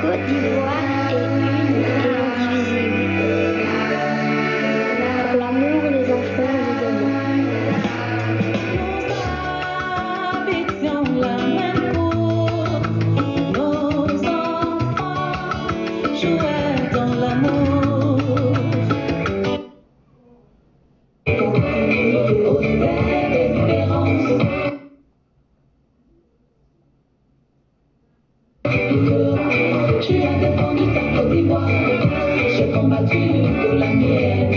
Côte d'Ivoire est une et indivisible. Pour l'amour des enfants évidemment. Habitions la même cour, nos enfants jouaient dans l'amour. Au ciel espérance. Tu as défendu ta Côte d'Ivoire, j'ai combattu pour la mienne.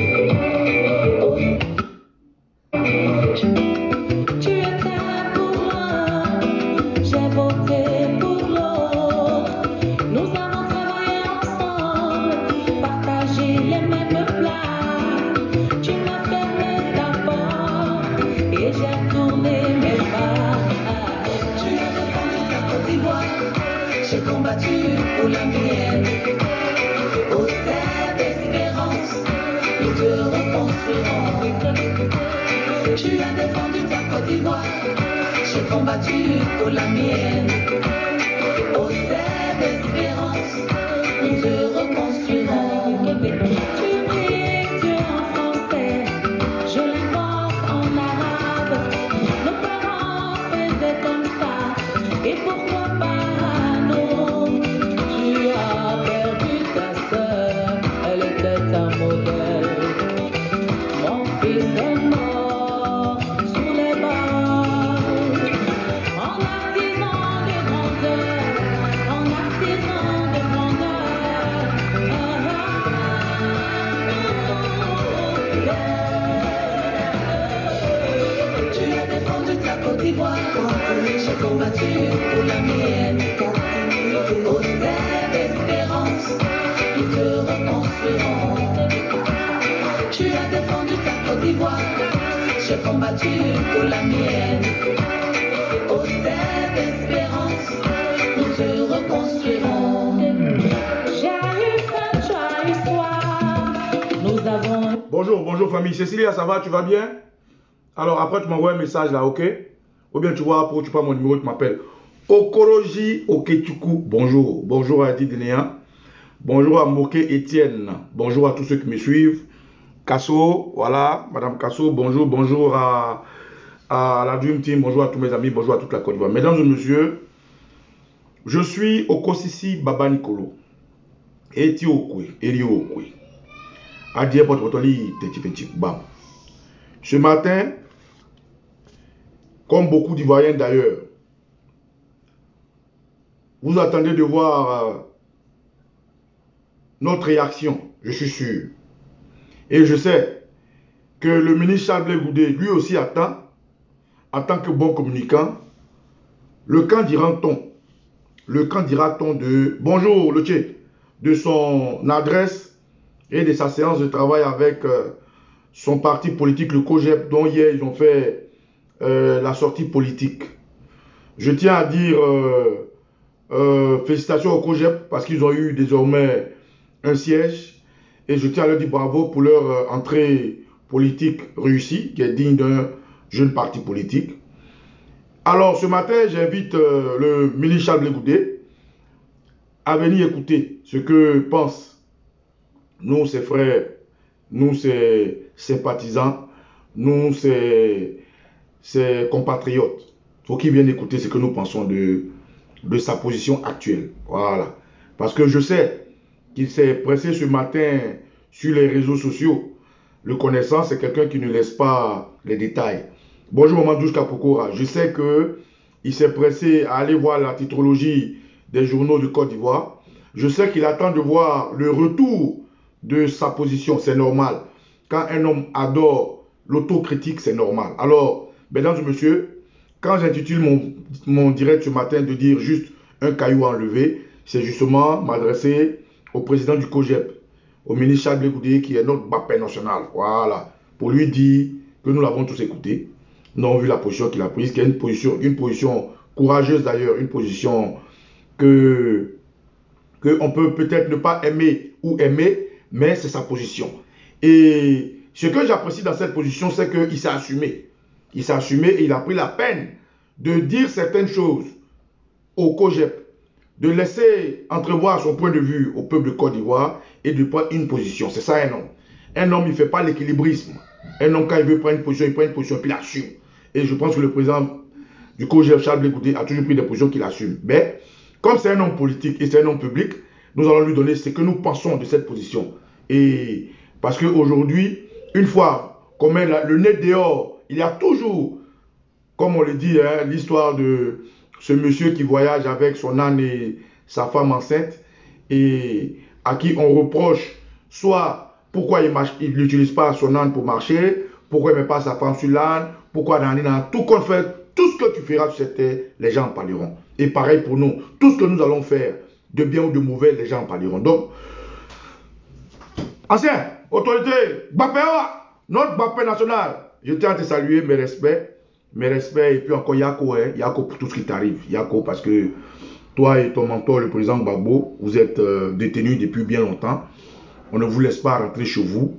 Tu étais pour l'un, j'ai voté pour l'autre. Nous avons travaillé ensemble, partagé les mêmes plats. Tu m'as fermé ta porte et j'ai tourné mes pas. Tu as défendu ta Côte d'Ivoire, j'ai combattu pour la mienne. Au ciel d'espérance, nous te reconstruirons. Tu as défendu ta Côte d'Ivoire, j'ai combattu pour la mienne. Au ciel d'espérance, nous te reconstruirons. Tu pries Dieu en français, je l'invoque en arabe. Nos parents faisaient comme ça, et pourquoi pas nous? Tu as perdu ta sœur, elle était un modèle. Mon fils est mort sous les balles, en artisan de grandeur, en artisan de grandeur. Tu as défendu ta Côte d'Ivoire, j'ai combattu pour la mienne. Au ciel d'espérance, nous te reconstruirons. Tu as défendu ta Côte d'Ivoire, j'ai combattu pour la mienne. Au ciel d'espérance, nous te reconstruirons. J'ai eu faim, tu as eu soif. Nous avons. Bonjour famille. Cécilia, ça va? Tu vas bien? Alors après tu m'envoies un message là, ok? Ou bien tu vois, tu prends mon numéro, tu m'appelles. Okoroji Okechuku, bonjour. Bonjour à Adi Denéa. Bonjour à Moke Etienne. Bonjour à tous ceux qui me suivent. Kasso, voilà, Madame Kasso, bonjour. Bonjour à la Dream Team. Bonjour à tous mes amis. Bonjour à toute la Côte d'Ivoire. Mesdames et messieurs, je suis Okosisi Baba Nicolo. Eti Okwe, Eri Okwe. Adie Pototoli, Teti Petit Bam. Ce matin, comme beaucoup d'Ivoiriens d'ailleurs, vous attendez de voir notre réaction, je suis sûr. Et je sais que le ministre Charles Blé Goudé, lui aussi attend, en tant que bon communicant, le camp dira-t-on de bonjour le tché, de son adresse et de sa séance de travail avec son parti politique, le COGEP, dont hier ils ont fait la sortie politique. Je tiens à dire félicitations au COGEP parce qu'ils ont eu désormais un siège et je tiens à leur dire bravo pour leur entrée politique réussie qui est digne d'un jeune parti politique. Alors ce matin, j'invite le ministre Charles Blé Goudé à venir écouter ce que pensent nous, ses frères, nous, ses sympathisants, nous, ses compatriotes. Il faut qu'il vienne écouter ce que nous pensons de sa position actuelle. Voilà. Parce que je sais qu'il s'est pressé ce matin sur les réseaux sociaux. Le connaissant, c'est quelqu'un qui ne laisse pas les détails. Bonjour Maman Douche Kapokora. Je sais qu'il s'est pressé à aller voir la titrologie des journaux de Côte d'Ivoire. Je sais qu'il attend de voir le retour de sa position. C'est normal. Quand un homme adore l'autocritique, c'est normal. Alors, mesdames et messieurs, quand j'intitule mon direct ce matin de dire juste un caillou enlevé, c'est justement m'adresser au président du COGEP, au ministre Charles Blé Goudé, qui est notre BAPE national. Voilà. Pour lui dire que nous l'avons tous écouté. Nous avons vu la position qu'il a prise, qui est une position courageuse d'ailleurs, une position que on peut peut-être ne pas aimer ou aimer, mais c'est sa position. Et ce que j'apprécie dans cette position, c'est qu'il s'est assumé. Il s'est assumé et il a pris la peine de dire certaines choses au COGEP, de laisser entrevoir son point de vue au peuple de Côte d'Ivoire et de prendre une position. C'est ça un homme. Un homme, il ne fait pas l'équilibrisme. Un homme, quand il veut prendre une position, il prend une position, puis il assume. Et je pense que le président du COJEP, Charles Blé Goudé, a toujours pris des positions qu'il assume. Mais, comme c'est un homme politique et c'est un homme public, nous allons lui donner ce que nous pensons de cette position. Et parce qu'aujourd'hui, une fois qu'on met le nez dehors, il y a toujours, comme on le dit, hein, l'histoire de ce monsieur qui voyage avec son âne et sa femme enceinte et à qui on reproche soit pourquoi il n'utilise pas son âne pour marcher, pourquoi il ne met pas sa femme sur l'âne, pourquoi dans tout qu'on fait, tout ce que tu feras sur cette terre, les gens en parleront. Et pareil pour nous, tout ce que nous allons faire, de bien ou de mauvais, les gens en parleront. Donc, ancien, autorité, Bapé, notre Bapé national, je tiens à te saluer, mes respects, et puis encore Yako, hein, Yako pour tout ce qui t'arrive, Yako, parce que toi et ton mentor, le président Gbagbo, vous êtes détenus depuis bien longtemps. On ne vous laisse pas rentrer chez vous.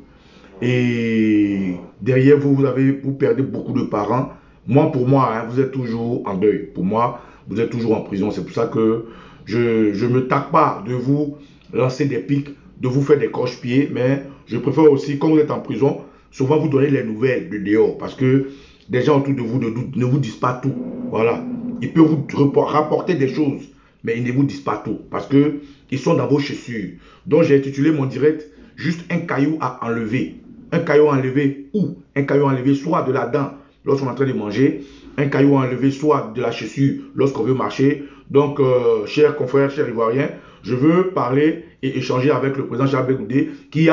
Et derrière vous, vous perdez beaucoup de parents. Moi, pour moi, hein, vous êtes toujours en deuil. Pour moi, vous êtes toujours en prison. C'est pour ça que je ne me tape pas de vous lancer des pics, de vous faire des croche-pieds. Mais je préfère aussi, quand vous êtes en prison, souvent vous donner les nouvelles de dehors. Parce que des gens autour de vous ne vous disent pas tout. Voilà. Ils peuvent vous rapporter des choses, mais ils ne vous disent pas tout. Parce qu'ils sont dans vos chaussures. Donc j'ai intitulé mon direct juste un caillou à enlever. Un caillou à enlever où? Un caillou à enlever soit de la dent lorsqu'on est en train de manger, un caillou à enlever soit de la chaussure lorsqu'on veut marcher. Donc, chers confrères, chers Ivoiriens, je veux parler et échanger avec le président Charles Blé Goudé qui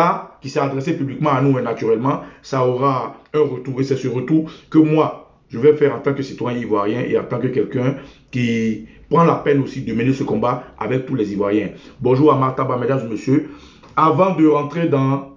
s'est adressé publiquement à nous et naturellement, ça aura un retour. Et c'est ce retour que moi, je vais faire en tant que citoyen ivoirien et en tant que quelqu'un qui prend la peine aussi de mener ce combat avec tous les Ivoiriens. Bonjour à Martaba, mesdames et messieurs. Avant de rentrer dans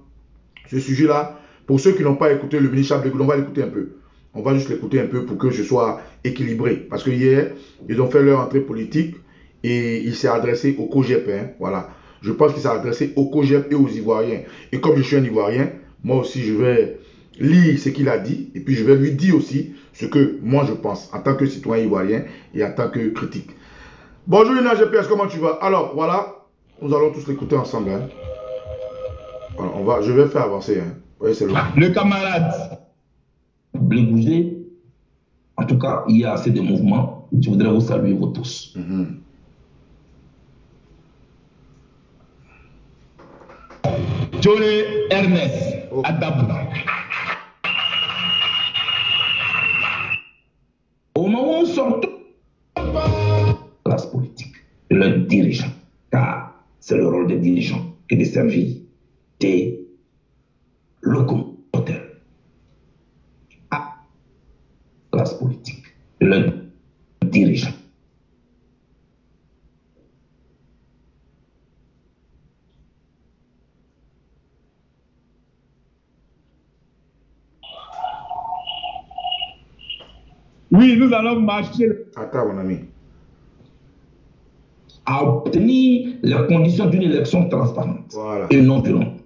ce sujet-là, pour ceux qui n'ont pas écouté le ministre Charles Blé Goudé, on va l'écouter un peu. On va juste l'écouter un peu pour que je sois équilibré. Parce que hier, ils ont fait leur entrée politique et il s'est adressé au COJEP. Hein, voilà. Je pense qu'il s'est adressé au COJEP et aux Ivoiriens. Et comme je suis un Ivoirien, moi aussi, je vais lire ce qu'il a dit et puis je vais lui dire aussi ce que moi je pense en tant que citoyen ivoirien et en tant que critique. Bonjour Lina GPS, comment tu vas? Alors, voilà, nous allons tous l'écouter ensemble. Hein. Voilà, je vais faire avancer. Hein. Oui, c'est le camarade Blé Goudé, en tout cas, il y a assez de mouvements. Je voudrais vous saluer vous tous. Johnny Ernest Adabou. Au moment où sont la classe politique, leurs dirigeants, car c'est le rôle des dirigeants et de servir des locomoteurs. Classe politique, leurs dirigeants. Oui, nous allons marcher. Attends, mon ami. À obtenir les conditions d'une élection transparente. Voilà. Et non violente.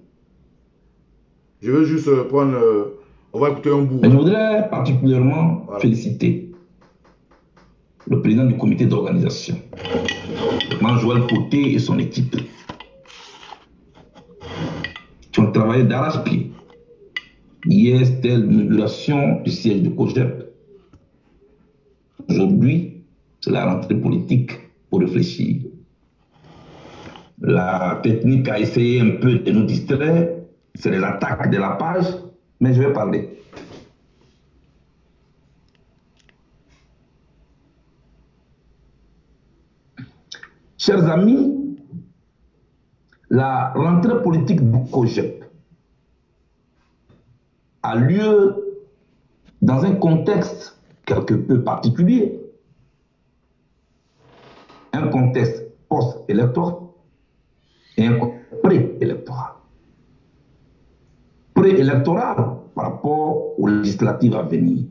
Je veux juste prendre. On va écouter un bout. Je voudrais particulièrement féliciter le président du comité d'organisation, Joël Poté et son équipe, qui ont travaillé d'arrache-pied. Hier, c'était l'inauguration du siège du COJEP. Aujourd'hui, c'est la rentrée politique pour réfléchir. La technique a essayé un peu de nous distraire, c'est les attaques de la page, mais je vais parler. Chers amis, la rentrée politique du COJEP a lieu dans un contexte quelque peu particulier, un contexte post-électoral et un contexte pré-électoral. Pré-électoral par rapport aux législatives à venir.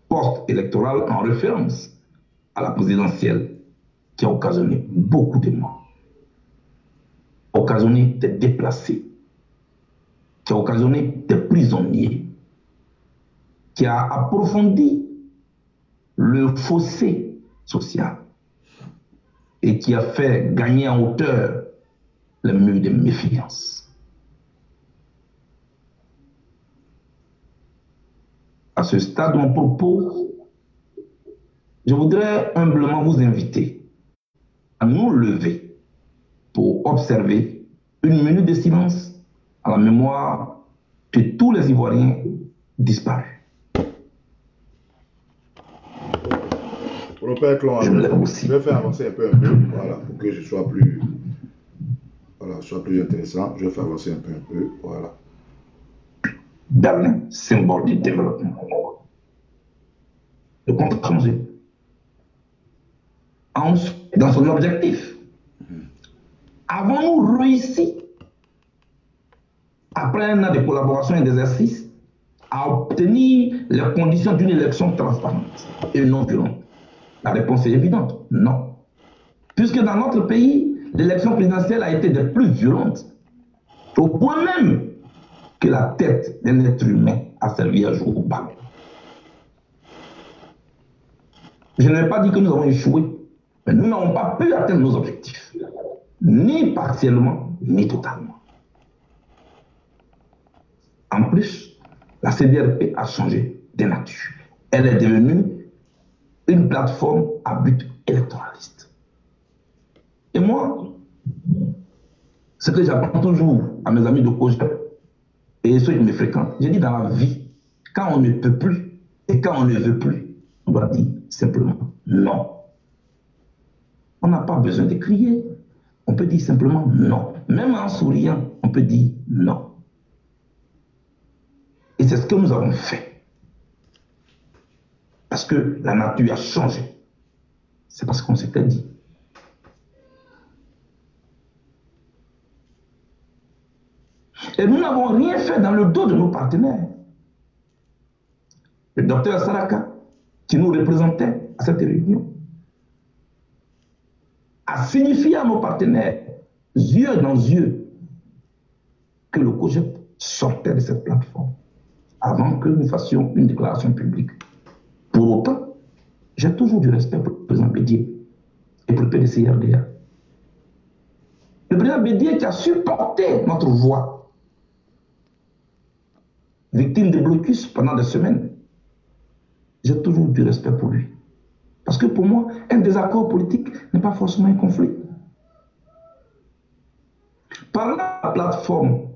Post-électoral en référence à la présidentielle qui a occasionné beaucoup de morts, occasionné des déplacés, qui a occasionné des prisonniers, qui a approfondi le fossé sociale et qui a fait gagner en hauteur les murs de méfiance. À ce stade de mon propos, je voudrais humblement vous inviter à nous lever pour observer une minute de silence à la mémoire de tous les Ivoiriens disparus. Pour ne pas être long, Je me lève aussi. je vais faire avancer un peu, voilà, pour que je sois plus, voilà, soit plus intéressant. Je vais faire avancer un peu, voilà. Berlin, symbole du développement. Le compte a changé. Ensuite, dans son objectif, avons-nous réussi, après un an de collaboration et d'exercice, à obtenir les conditions d'une élection transparente et non violente? La réponse est évidente, non. Puisque dans notre pays, l'élection présidentielle a été des plus violentes, au point même que la tête d'un être humain a servi à jouer au ballon. Je ne vais pas dire que nous avons échoué, mais nous n'avons pas pu atteindre nos objectifs, ni partiellement, ni totalement. En plus, la CDRP a changé de nature. Elle est devenue une plateforme à but électoraliste. Et moi, ce que j'apprends toujours à mes amis de COJEP et ceux qui me fréquentent, j'ai dit dans la vie, quand on ne peut plus et quand on ne veut plus, on doit dire simplement non. On n'a pas besoin de crier, on peut dire simplement non. Même en souriant, on peut dire non. Et c'est ce que nous avons fait. Parce que la nature a changé. C'est parce qu'on s'était dit. Et nous n'avons rien fait dans le dos de nos partenaires. Le docteur Saraka, qui nous représentait à cette réunion, a signifié à nos partenaires, yeux dans yeux, que le COJEP sortait de cette plateforme avant que nous fassions une déclaration publique. Pour autant, j'ai toujours du respect pour le président Bédié et pour le PDCRDA. Le président Bédié qui a supporté notre voix, victime de blocus pendant des semaines, j'ai toujours du respect pour lui. Parce que pour moi, un désaccord politique n'est pas forcément un conflit. Par la plateforme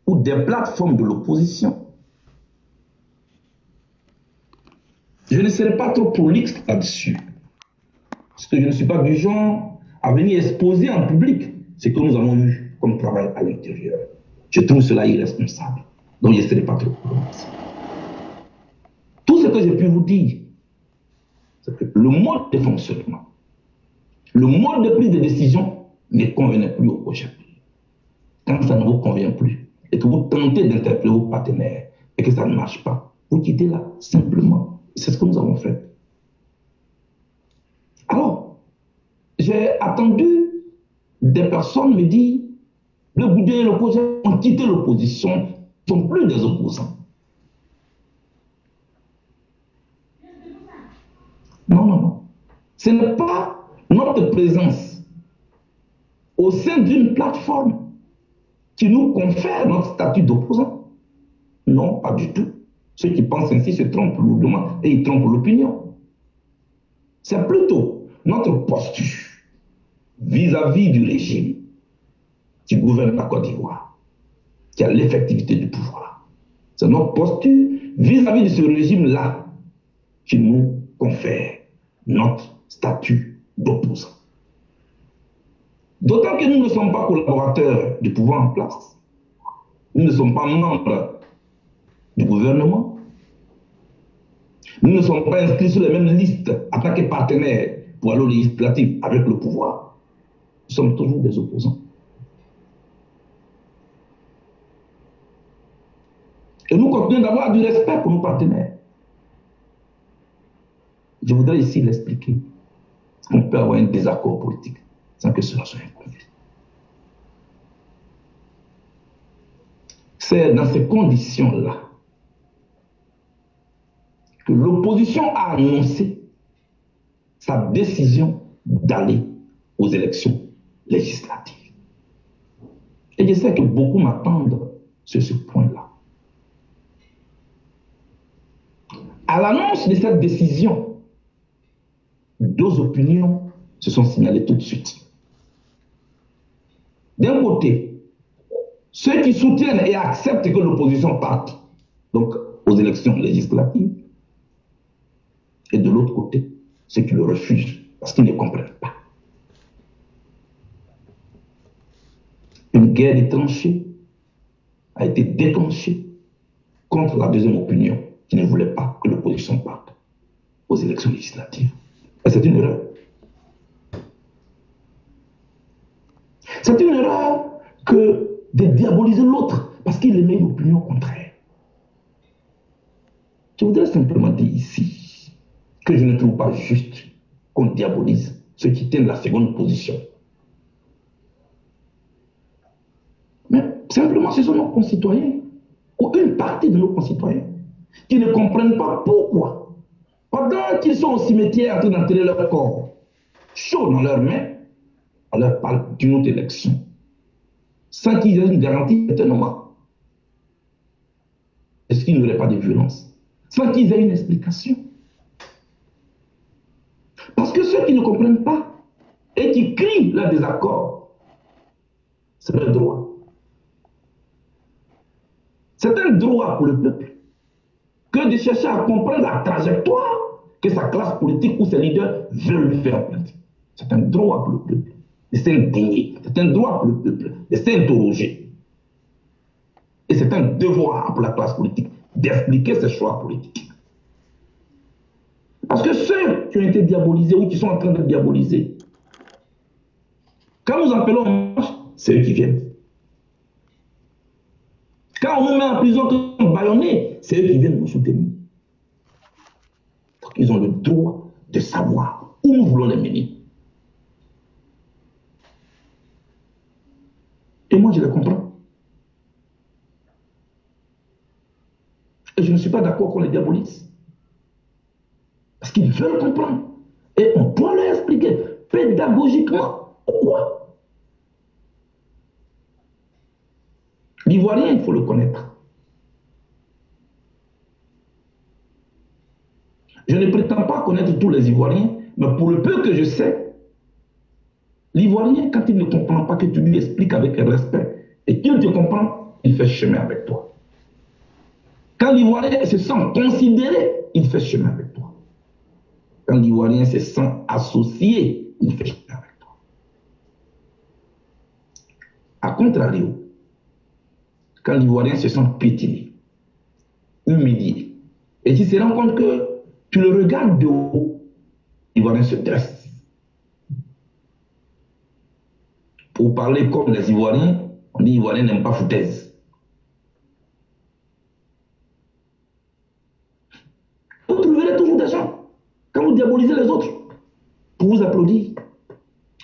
ou des plateformes de l'opposition, je ne serai pas trop prolixe là-dessus. Parce que je ne suis pas du genre à venir exposer en public ce que nous avons eu comme travail à l'intérieur. Je trouve cela irresponsable. Donc je ne serai pas trop prolixe. Tout ce que j'ai pu vous dire, c'est que le mode de fonctionnement, le mode de prise de décision ne convenait plus au projet. Quand ça ne vous convient plus et que vous tentez d'interpeller vos partenaires et que ça ne marche pas, vous quittez là, simplement. C'est ce que nous avons fait. Alors, j'ai attendu des personnes me dire, le Boudé et le projet ont quitté l'opposition, ne sont plus des opposants. Non, non, non. Ce n'est pas notre présence au sein d'une plateforme qui nous confère notre statut d'opposant. Non, pas du tout. Ceux qui pensent ainsi se trompent lourdement et ils trompent l'opinion. C'est plutôt notre posture vis-à-vis du régime qui gouverne la Côte d'Ivoire, qui a l'effectivité du pouvoir. C'est notre posture vis-à-vis de ce régime-là qui nous confère notre statut d'opposant. D'autant que nous ne sommes pas collaborateurs du pouvoir en place. Nous ne sommes pas membres du gouvernement. Nous ne sommes pas inscrits sur les mêmes listes en tant que partenaires pour aller au législatif avec le pouvoir. Nous sommes toujours des opposants. Et nous continuons d'avoir du respect pour nos partenaires. Je voudrais ici l'expliquer. On peut avoir un désaccord politique sans que cela soit un conflit. C'est dans ces conditions-là que l'opposition a annoncé sa décision d'aller aux élections législatives. Et je sais que beaucoup m'attendent sur ce point-là. À l'annonce de cette décision, deux opinions se sont signalées tout de suite. D'un côté, ceux qui soutiennent et acceptent que l'opposition parte donc aux élections législatives, et de l'autre côté, ceux qui le refusent parce qu'ils ne comprennent pas. Une guerre des tranchées a été déclenchée contre la deuxième opinion qui ne voulait pas que l'opposition parte aux élections législatives. Et c'est une erreur. C'est une erreur que de diaboliser l'autre parce qu'il émet une opinion contraire. Je voudrais simplement dire ici que je ne trouve pas juste qu'on diabolise ceux qui tiennent la seconde position. Mais simplement, ce sont nos concitoyens, ou une partie de nos concitoyens, qui ne comprennent pas pourquoi, pendant qu'ils sont au cimetière en train d'enterrer leur corps, chaud dans leurs mains, on leur parle d'une autre élection, sans qu'ils aient une garantie éternellement. Est-ce qu'il n'y aurait pas de violence? Sans qu'ils aient une explication. Parce que ceux qui ne comprennent pas et qui crient leur désaccord, c'est leur droit. C'est un droit pour le peuple que de chercher à comprendre la trajectoire que sa classe politique ou ses leaders veulent lui faire emprunter. C'est un droit pour le peuple de s'indigner. C'est un droit pour le peuple de s'interroger. Et c'est un devoir pour la classe politique d'expliquer ses choix politiques. Parce que ceux qui ont été diabolisés ou qui sont en train de diaboliser, quand nous appelons en marche, c'est eux qui viennent. Quand on nous met en prison comme bâillonnés, c'est eux qui viennent nous soutenir. Donc ils ont le droit de savoir où nous voulons les mener. Et moi, je les comprends. Et je ne suis pas d'accord qu'on les diabolise. Parce qu'ils veulent comprendre. Et on doit leur expliquer pédagogiquement pourquoi. L'Ivoirien, il faut le connaître. Je ne prétends pas connaître tous les Ivoiriens, mais pour le peu que je sais, l'Ivoirien, quand il ne comprend pas, que tu lui expliques avec respect et qu'il te comprend, il fait chemin avec toi. Quand l'Ivoirien se sent considéré, il fait chemin avec toi. Quand l'Ivoirien se sent associé, il fait chemin avec toi. A contrario, quand l'Ivoirien se sent piétiné, humilié, et qu'il se rend compte que tu le regardes de haut, l'Ivoirien se dresse. Pour parler comme les Ivoiriens, on dit Ivoiriens n'aiment pas foutaise. Vous trouverez toujours des gens, quand vous diabolisez les autres, pour vous applaudir.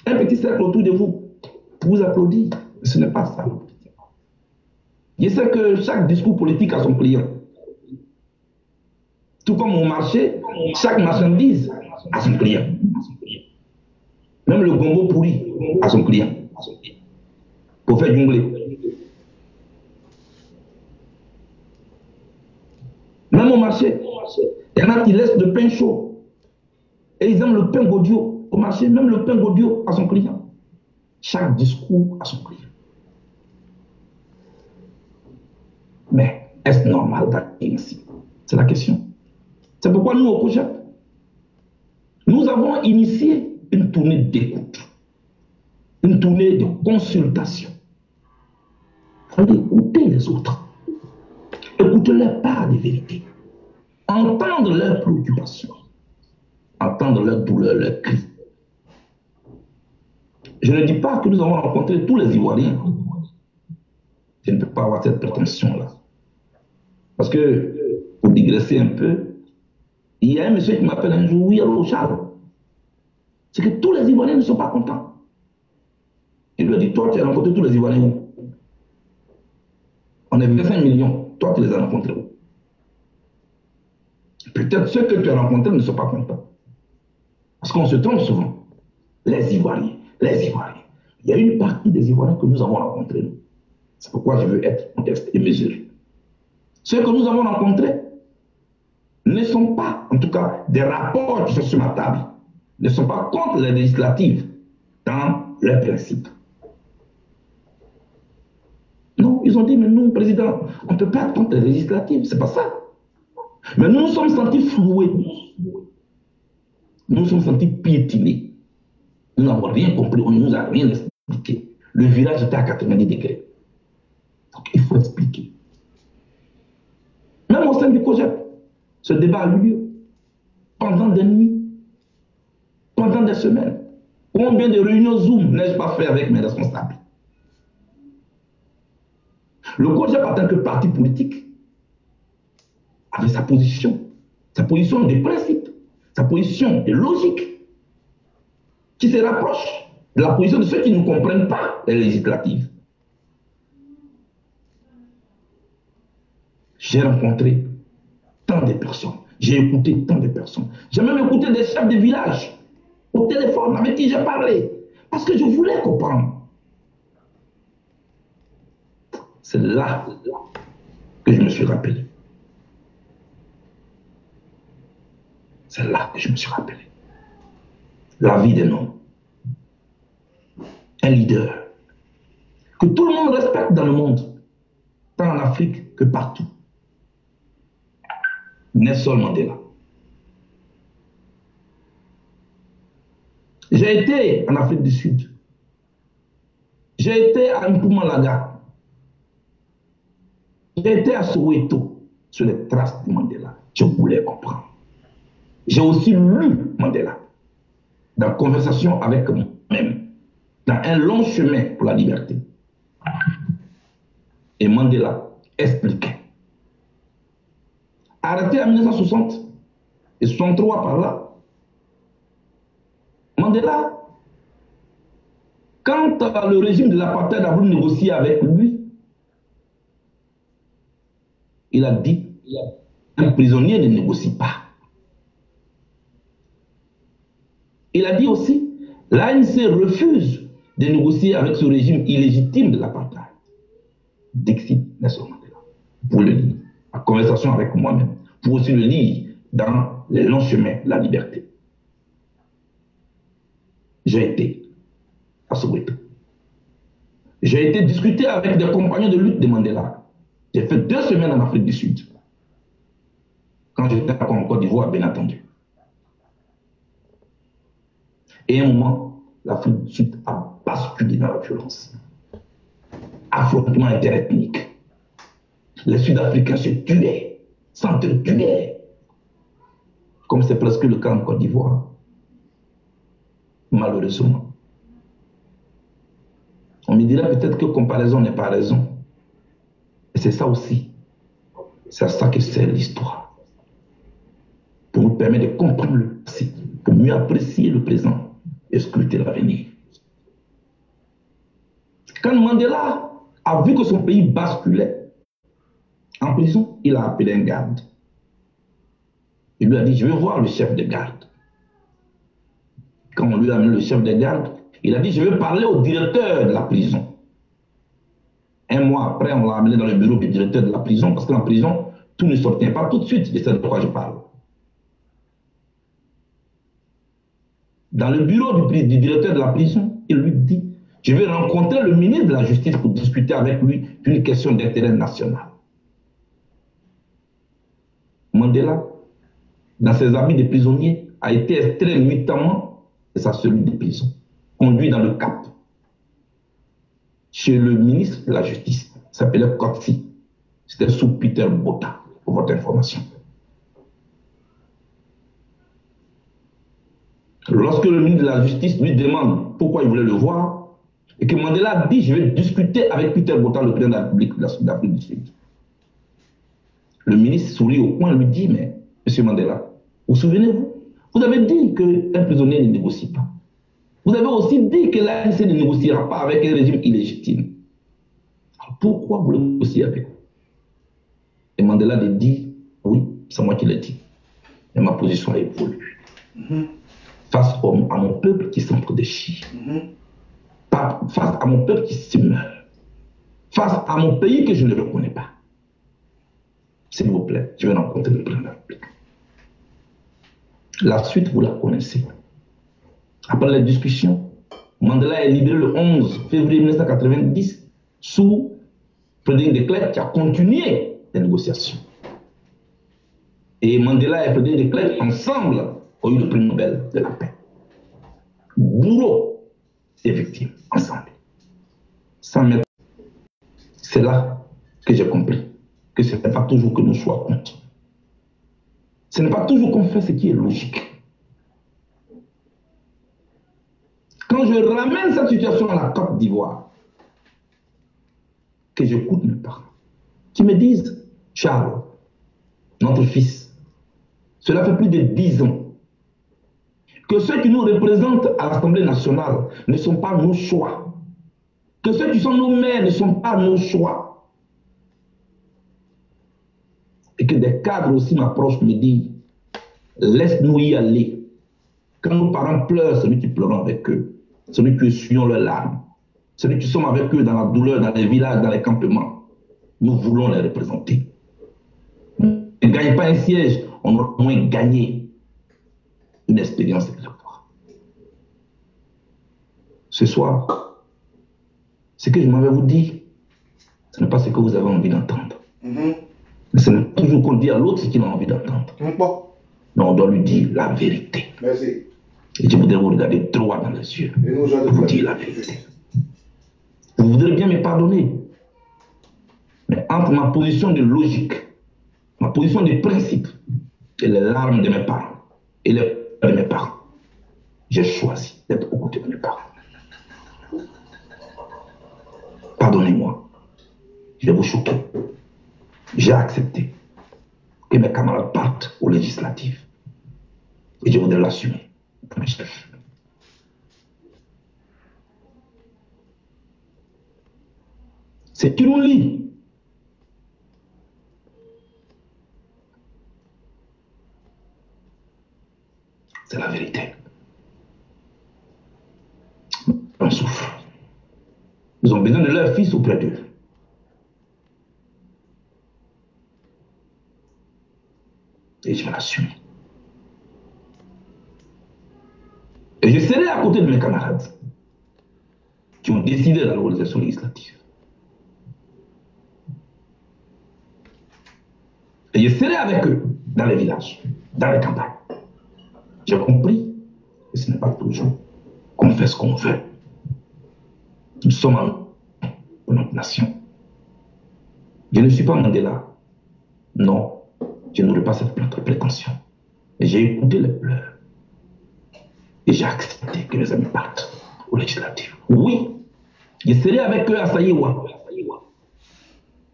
Un petit cercle autour de vous, pour vous applaudir. Ce n'est pas ça. Je sais que chaque discours politique a son client. Tout comme au marché, chaque marchandise a son client. Même le gombo pourri a son client. Pour faire jongler. Même au marché, il y en a qui laissent le pain chaud. Et ils aiment le pain Godio. Au marché, même le pain Godio a son client. Chaque discours a son client. Mais est-ce normal d'agir ainsi? C'est la question. C'est pourquoi nous, au COJEP, nous avons initié une tournée d'écoute, une tournée de consultation. Allez écouter les autres, écouter leur part de vérité, entendre leurs préoccupations, entendre leurs douleurs, leurs cris. Je ne dis pas que nous avons rencontré tous les Ivoiriens. Je ne peux pas avoir cette prétention-là. Parce que, pour digresser un peu, il y a un monsieur qui m'appelle un jour, oui, allô Charles. C'est que tous les Ivoiriens ne sont pas contents. Il lui a dit, toi, tu as rencontré tous les Ivoiriens où? On est 25 millions. Toi, tu les as rencontrés où? Peut-être ceux que tu as rencontrés ne sont pas contents. Parce qu'on se trompe souvent. Les Ivoiriens, les Ivoiriens. Il y a une partie des Ivoiriens que nous avons rencontrés, nous. C'est pourquoi je veux être modeste et mesuré. Ceux que nous avons rencontrés ne sont pas, en tout cas, des rapports qui sont sur ma table, ne sont pas contre les législatives dans leurs principes. Non, ils ont dit, mais nous, président, on ne peut pas être contre les législatives, c'est pas ça. Mais nous nous sommes sentis floués. Nous nous sommes sentis piétinés. Nous n'avons rien compris, on ne nous a rien expliqué. Le village était à 90 degrés. Donc il faut expliquer. Même au sein du COJEP, ce débat a eu lieu pendant des nuits, pendant des semaines. Combien de réunions Zoom n'ai-je pas fait avec mes responsables? Le COJEP, en tant que parti politique, avait sa position de principe, sa position de logique, qui se rapproche de la position de ceux qui ne comprennent pas les législatives. J'ai rencontré tant de personnes, j'ai écouté tant de personnes. J'ai même écouté des chefs de village au téléphone avec qui j'ai parlé, parce que je voulais comprendre. C'est là que je me suis rappelé. C'est là que je me suis rappelé. La vie d'un homme. Un leader. Que tout le monde respecte dans le monde. Tant en Afrique que partout. Nelson Mandela. J'ai été en Afrique du Sud. J'ai été à Mpumalanga. J'ai été à Soweto sur les traces de Mandela. Je voulais comprendre. J'ai aussi lu Mandela dans Conversation avec moi-même, dans Un long chemin pour la liberté. Et Mandela expliquait. Arrêté en 1960 et 63 par là, Mandela, quand le régime de l'apartheid a voulu négocier avec lui, il a dit qu'un prisonnier ne négocie pas. Il a dit aussi, l'ANC refuse de négocier avec ce régime illégitime de l'apartheid. Dixit Nelson Mandela. Vous pouvez le lire, en conversation avec moi-même. Vous pouvez aussi le lire dans Les longs chemins de la liberté. J'ai été à Soweto. J'ai été discuter avec des compagnons de lutte de Mandela. J'ai fait 2 semaines en Afrique du Sud. Quand j'étais en Côte d'Ivoire, bien entendu. Et à un moment, l'Afrique du Sud a basculé dans la violence. Affrontement interethnique. Les Sud-Africains se tuaient, s'entretuaient. Comme c'est presque le cas en Côte d'Ivoire. Malheureusement. On me dirait peut-être que comparaison n'est pas raison. Et c'est ça aussi. C'est à ça que sert l'histoire. Pour nous permettre de comprendre le passé, pour mieux apprécier le présent et scruter l'avenir. Quand Mandela a vu que son pays basculait en prison, il a appelé un garde. Il lui a dit, je vais voir le chef de garde. Quand on lui a amené le chef de garde, il a dit, je vais parler au directeur de la prison. Un mois après, on l'a amené dans le bureau du directeur de la prison, parce qu'en prison, tout ne s'obtient pas tout de suite, c'est de quoi je parle. Dans le bureau du directeur de la prison, il lui dit, je vais rencontrer le ministre de la Justice pour discuter avec lui d'une question d'intérêt national. Mandela, dans ses habits de prisonnier, a été extrait nuitamment de sa cellule de prison, conduit dans le Cap, chez le ministre de la Justice, il s'appelait Kotsi. C'était sous Peter Botha, pour votre information. Lorsque le ministre de la Justice lui demande pourquoi il voulait le voir, et que Mandela dit, je vais discuter avec Peter Botha, le président de la République de l'Afrique du Sud. Le ministre sourit au coin et lui dit, mais monsieur Mandela, vous souvenez-vous, vous avez dit qu'un prisonnier ne négocie pas. Vous avez aussi dit que l'ANC ne négociera pas avec un régime illégitime. Alors pourquoi vous négociez avec vous? Et Mandela dit, oui, c'est moi qui l'ai dit. Et ma position a évolué. face à mon peuple qui s'entre-déchire, face à mon peuple qui se meurt, face à mon pays que je ne reconnais pas. S'il vous plaît, je vais rencontrer le président de la République. La suite, vous la connaissez. Après la discussion, Mandela est libéré le 11 février 1990 sous Frédéric de Klerk qui a continué les négociations. Et Mandela et Frédéric de Klerk, ensemble, ont eu le prix Nobel de la paix. Bourreau et victime, ensemble. C'est là que j'ai compris que ce n'est pas toujours que nous soyons contre. Ce n'est pas toujours qu'on fait ce qui est logique. Quand je ramène cette situation à la Côte d'Ivoire, que j'écoute mes parents, qui me disent, Charles, notre fils, cela fait plus de 10 ans que ceux qui nous représentent à l'Assemblée nationale ne sont pas nos choix, que ceux qui sont nos maires ne sont pas nos choix, et que des cadres aussi m'approchent, me disent, laisse-nous y aller. Quand nos parents pleurent, celui qui pleure avec eux, celui qui essuyons leurs larmes, celui qui sommes avec eux dans la douleur, dans les villages, dans les campements, nous voulons les représenter. On ne gagne pas un siège, on aura au moins gagné une expérience électorale. Ce soir, ce que je m'avais vous dit, ce n'est pas ce que vous avez envie d'entendre. Mais ce n'est pas toujours qu'on dit à l'autre ce qu'il a envie d'entendre. Mais on doit lui dire la vérité. Merci. Et je voudrais vous regarder droit dans les yeux et vous dire la vérité. Vous voudrez bien me pardonner. Mais entre ma position de logique, ma position de principe et les larmes de mes parents et les pleurs de mes parents, j'ai choisi d'être aux côtés de mes parents. Pardonnez-moi. Je vais vous choquer. J'ai accepté que mes camarades partent aux législatives. Et je voudrais l'assumer pour mes chefs. Ce qui nous lie, c'est la vérité. On souffre. Ils ont besoin de leur fils auprès d'eux. Et je vais l'assumer. Et je serai à côté de mes camarades qui ont décidé d'aller aux élections législatives. Et je serai avec eux dans les villages, dans les campagnes. J'ai compris que ce n'est pas toujours qu'on fait ce qu'on veut. Nous sommes en pour notre nation. Je ne suis pas Mandela. Non, je n'aurai pas cette prétention. Et j'ai écouté les pleurs. Et j'ai accepté que mes amis partent aux législatives. Oui, je serai avec eux à Saïwa.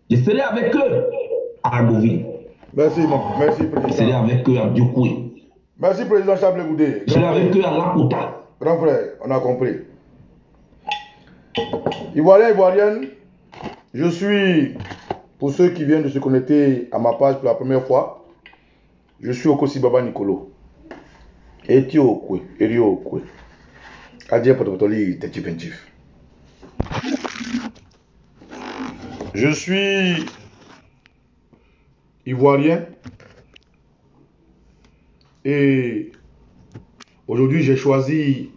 Je serai avec eux à Agoville. Merci, merci, président. Je serai avec eux à Diokoué. Merci, président Chablé Goudé. Je serai avec eux à Lakota. Grand frère, on a compris. Ivoirien, Ivoirienne, je suis, pour ceux qui viennent de se connecter à ma page pour la première fois, je suis Okosi Baba Nicolo. Etio Okwe, Erio Okwe. Adien Potopotoli, Techipentif. Je suis Ivoirien et aujourd'hui j'ai choisi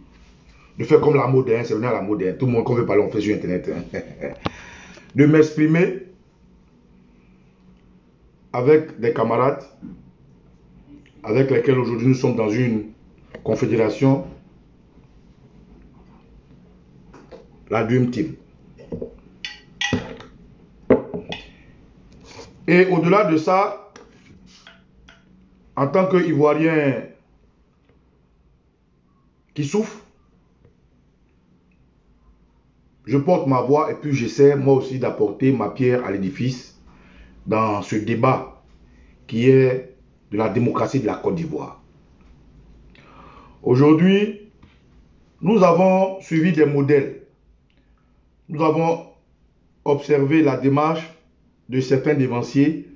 de faire comme la moderne, c'est venir à la moderne, tout le monde qu'on veut parler on fait sur internet, de m'exprimer avec des camarades avec lesquels aujourd'hui nous sommes dans une confédération, la Dream Team. Et au-delà de ça, en tant qu'Ivoirien qui souffre, je porte ma voix et puis j'essaie moi aussi d'apporter ma pierre à l'édifice dans ce débat qui est de la démocratie de la Côte d'Ivoire. Aujourd'hui, nous avons suivi des modèles. Nous avons observé la démarche de certains dévanciers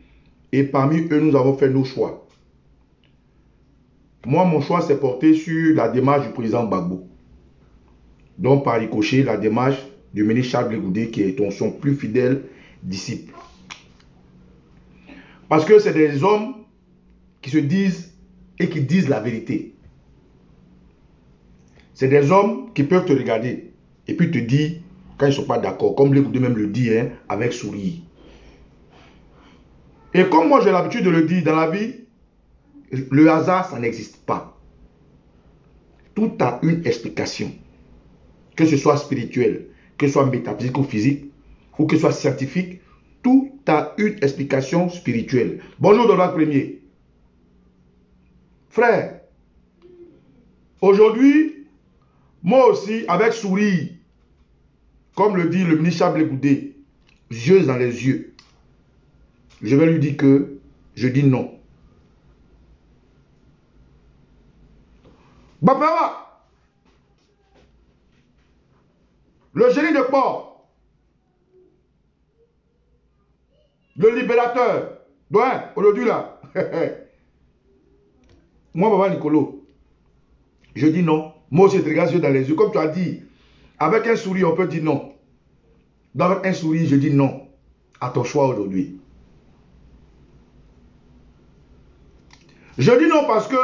et parmi eux, nous avons fait nos choix. moi, mon choix s'est porté sur la démarche du président Gbagbo. Donc, par ricochet, la démarche du ministre Charles Blé Goudé, qui est son plus fidèle disciple. Parce que c'est des hommes qui se disent et qui disent la vérité. C'est des hommes qui peuvent te regarder et puis te dire quand ils ne sont pas d'accord, comme Blé Goudé même le dit, hein, avec sourire. Et comme moi j'ai l'habitude de le dire dans la vie, le hasard, ça n'existe pas. Tout a une explication. Que ce soit spirituel, que ce soit métaphysique ou physique, ou que ce soit scientifique, tout a une explication spirituelle. Bonjour Donald Premier. Frère, aujourd'hui, moi aussi, avec sourire, comme le dit le ministre Charles Blé Goudé, yeux dans les yeux, je vais lui dire que je dis non. Bapara, le génie de port, le libérateur, ouais, aujourd'hui là, moi, Baba Nicolo, je dis non. Moi aussi, je te regarde dans les yeux, comme tu as dit, avec un sourire, on peut dire non. Avec un sourire, je dis non à ton choix aujourd'hui. Je dis non parce que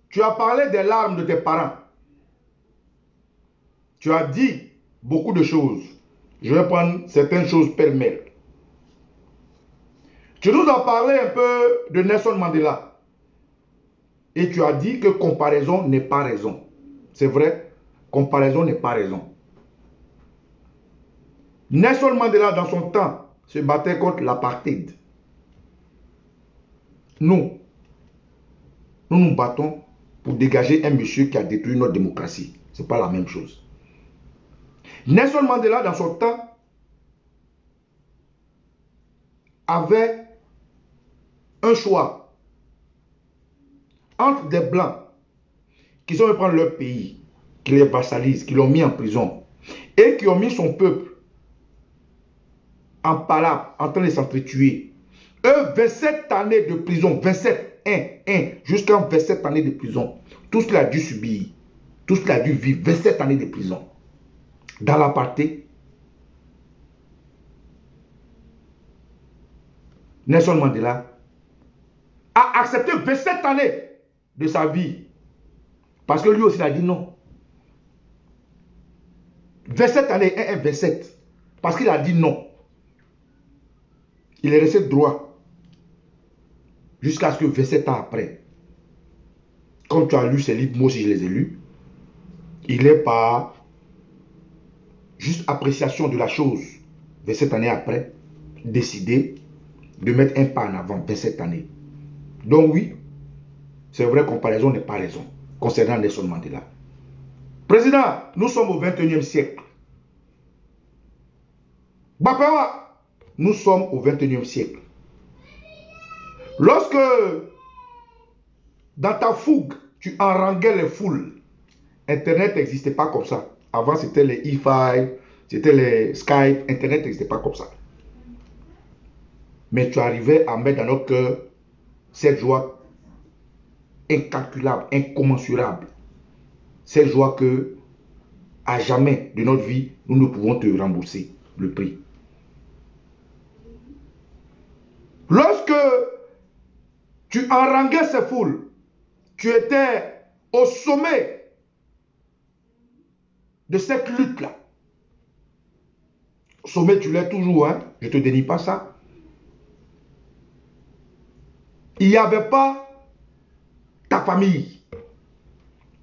tu as parlé des larmes de tes parents. Tu as dit beaucoup de choses. Je vais prendre certaines choses pêle-mêle. Tu nous as parlé un peu de Nelson Mandela. Et tu as dit que comparaison n'est pas raison. C'est vrai, comparaison n'est pas raison. Nelson Mandela, dans son temps, se battait contre l'apartheid. Nous nous battons pour dégager un monsieur qui a détruit notre démocratie. Ce n'est pas la même chose. Nelson Mandela, dans son temps, avait un choix entre des blancs qui sont venus prendre leur pays, qui les vassalisent, qui l'ont mis en prison, et qui ont mis son peuple en palabre, en train de s'entretuer. Eux, 27 années de prison, 27, 1, jusqu'à 27 années de prison. Tout ce qu'il a dû subir, tout ce qu'il a dû vivre, 27 années de prison. Dans l'apartheid, Nelson Mandela a accepté 27 années de sa vie. Parce que lui aussi, il a dit non. 27 années, 27. Parce qu'il a dit non. Il est resté droit. Jusqu'à ce que 27 ans après, quand tu as lu ces livres, moi aussi je les ai lus, il est par juste appréciation de la chose, 27 années après, décidé de mettre un pas en avant, 27 années. Donc oui, c'est vrai, comparaison n'est pas raison, concernant Nelson Mandela. Président, nous sommes au 21e siècle. Bapawa, nous sommes au 21e siècle. Lorsque, dans ta fougue, tu haranguais les foules, Internet n'existait pas comme ça. Avant, c'était les E5, c'était les Skype, Internet n'existait pas comme ça. Mais tu arrivais à mettre dans notre cœur cette joie incalculable, incommensurable. Cette joie que, à jamais de notre vie, nous ne pouvons te rembourser le prix. Lorsque tu haranguais ces foules, tu étais au sommet de cette lutte-là. Au sommet, tu l'es toujours, hein? Je ne te dénie pas ça. Il n'y avait pas ta famille.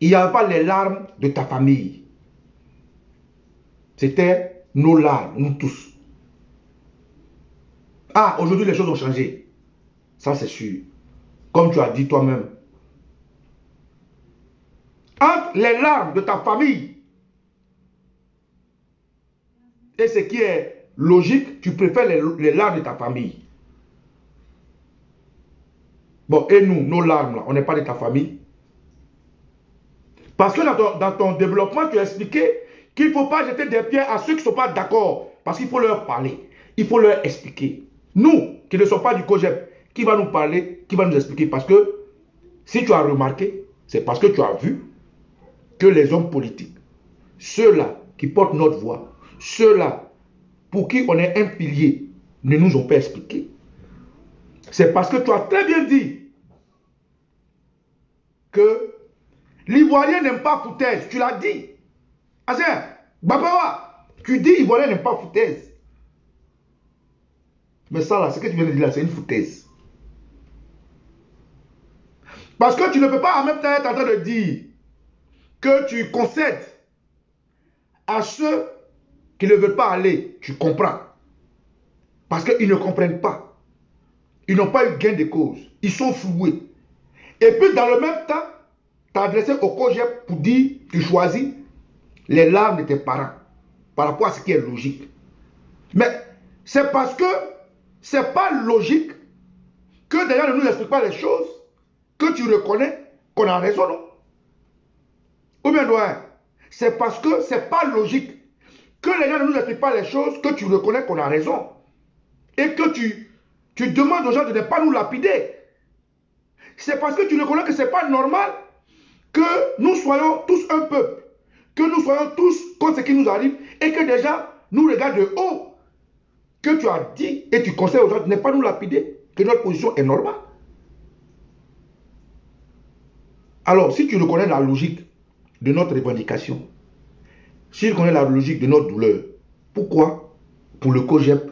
Il n'y avait pas les larmes de ta famille. C'était nos larmes, nous tous. Ah, aujourd'hui, les choses ont changé. Ça, c'est sûr. Comme tu as dit toi-même. Entre les larmes de ta famille et ce qui est logique, tu préfères les larmes de ta famille. Bon, et nous, nos larmes, là, on n'est pas de ta famille. Parce que dans ton développement, tu as expliqué qu'il ne faut pas jeter des pierres à ceux qui ne sont pas d'accord. Parce qu'il faut leur parler. Il faut leur expliquer. Nous, qui ne sommes pas du COGEP, qui va nous parler, qui va nous expliquer. Parce que Si tu as remarqué, c'est parce que tu as vu que les hommes politiques, ceux-là qui portent notre voix, ceux-là pour qui on est un pilier, ne nous ont pas expliqué. C'est parce que tu as très bien dit que l'Ivoirien n'aime pas foutaise. Tu l'as dit. Azen, Babawa, tu dis l'Ivoirien n'aime pas foutaise. Mais ça là, ce que tu viens de dire là, c'est une foutaise. Parce que tu ne peux pas en même temps être en train de dire que tu concèdes à ceux qui ne veulent pas aller. Tu comprends. Parce qu'ils ne comprennent pas. Ils n'ont pas eu gain de cause. Ils sont floués. Et puis dans le même temps, tu as adressé au COJEP pour dire tu choisis les larmes de tes parents par rapport à ce qui est logique. Mais c'est parce que ce n'est pas logique que des gens ne nous expliquent pas les choses que tu reconnais qu'on a raison, non? Ou bien, doyen, c'est parce que ce n'est pas logique que les gens ne nous expliquent pas les choses que tu reconnais qu'on a raison. Et que tu demandes aux gens de ne pas nous lapider. C'est parce que tu reconnais que ce n'est pas normal que nous soyons tous un peuple, que nous soyons tous contre ce qui nous arrive et que des gens nous regardent de haut, que tu as dit et tu conseilles aux gens de ne pas nous lapider, que notre position est normale. Alors, si tu reconnais la logique de notre revendication, si tu reconnais la logique de notre douleur, pourquoi, pour le COJEP,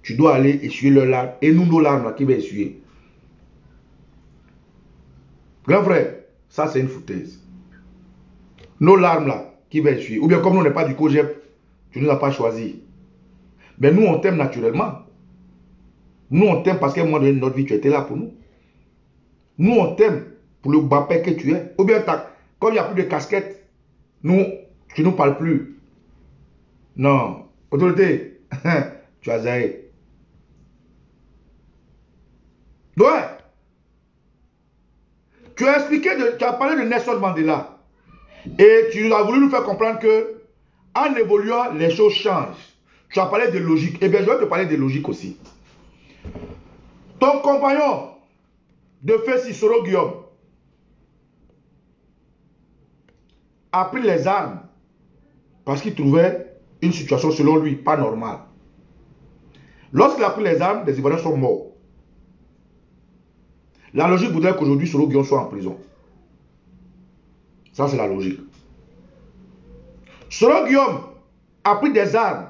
tu dois aller essuyer leurs larmes et nous, nos larmes là, qui va essuyer? Grand frère, ça c'est une foutaise. Nos larmes là, qui va essuyer? Ou bien comme nous, on n'est pas du COJEP, tu ne nous as pas choisi. Mais nous, on t'aime naturellement. Nous, on t'aime parce qu'à un moment donné de notre vie, tu étais là pour nous. Nous, on t'aime pour le bapé que tu es. Ou bien, comme il n'y a plus de casquette, nous, tu ne nous parles plus. Non. Autorité, tu as zaï. Ouais. Tu as expliqué, tu as parlé de Nelson Mandela. Et tu as voulu nous faire comprendre que, en évoluant, les choses changent. Tu as parlé de logique. Eh bien, je vais te parler de logique aussi. Ton compagnon de feu Sissoko Guillaume a pris les armes parce qu'il trouvait une situation, selon lui, pas normale. Lorsqu'il a pris les armes, les Ivoiriens sont morts. La logique voudrait qu'aujourd'hui, Sissoko Guillaume soit en prison. Ça, c'est la logique. Sissoko Guillaume a pris des armes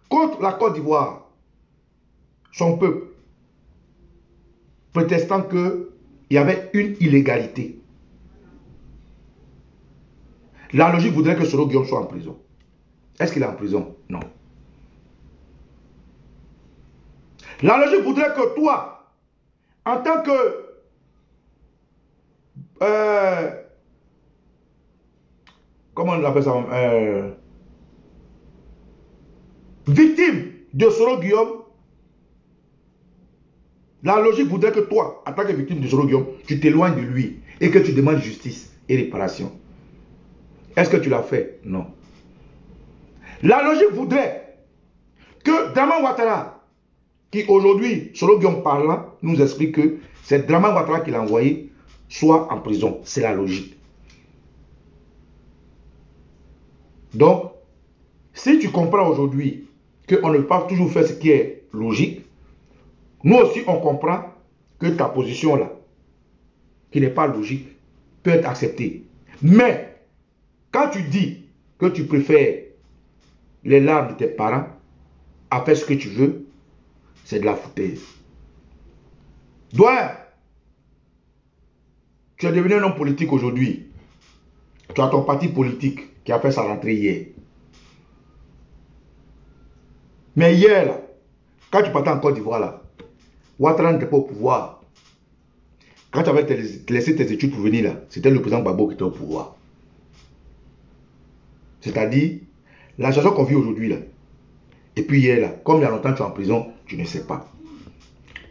contre la Côte d'Ivoire, son peuple, protestant qu'il y avait une illégalité. La logique voudrait que Sissoko Guillaume soit en prison. Est-ce qu'il est en prison? Non. La logique voudrait que toi, en tant que comment on appelle ça, victime de Sissoko Guillaume, la logique voudrait que toi, en tant que victime de Sissoko Guillaume, tu t'éloignes de lui et que tu demandes justice et réparation. Est-ce que tu l'as fait? Non. La logique voudrait que Dramane Ouattara, qui aujourd'hui, Sissoko Guillaume parlant, nous explique que c'est Dramane Ouattara qui l'a envoyé, soit en prison. C'est la logique. Donc, si tu comprends aujourd'hui qu'on ne peut pas toujours faire ce qui est logique, nous aussi on comprend que ta position là, qui n'est pas logique, peut être acceptée. Mais, quand tu dis que tu préfères les larmes de tes parents à faire ce que tu veux, c'est de la foutaise. Doyen, tu es devenu un homme politique aujourd'hui. Tu as ton parti politique qui a fait sa rentrée hier. Mais hier, là, quand tu partais en Côte d'Ivoire, là, Ouattara n'était pas au pouvoir. Quand tu avais laissé tes études pour venir, là, c'était le président Gbagbo qui était au pouvoir. C'est-à-dire, la situation qu'on vit aujourd'hui, là, et puis hier, là, comme il y a longtemps tu es en prison, tu ne sais pas.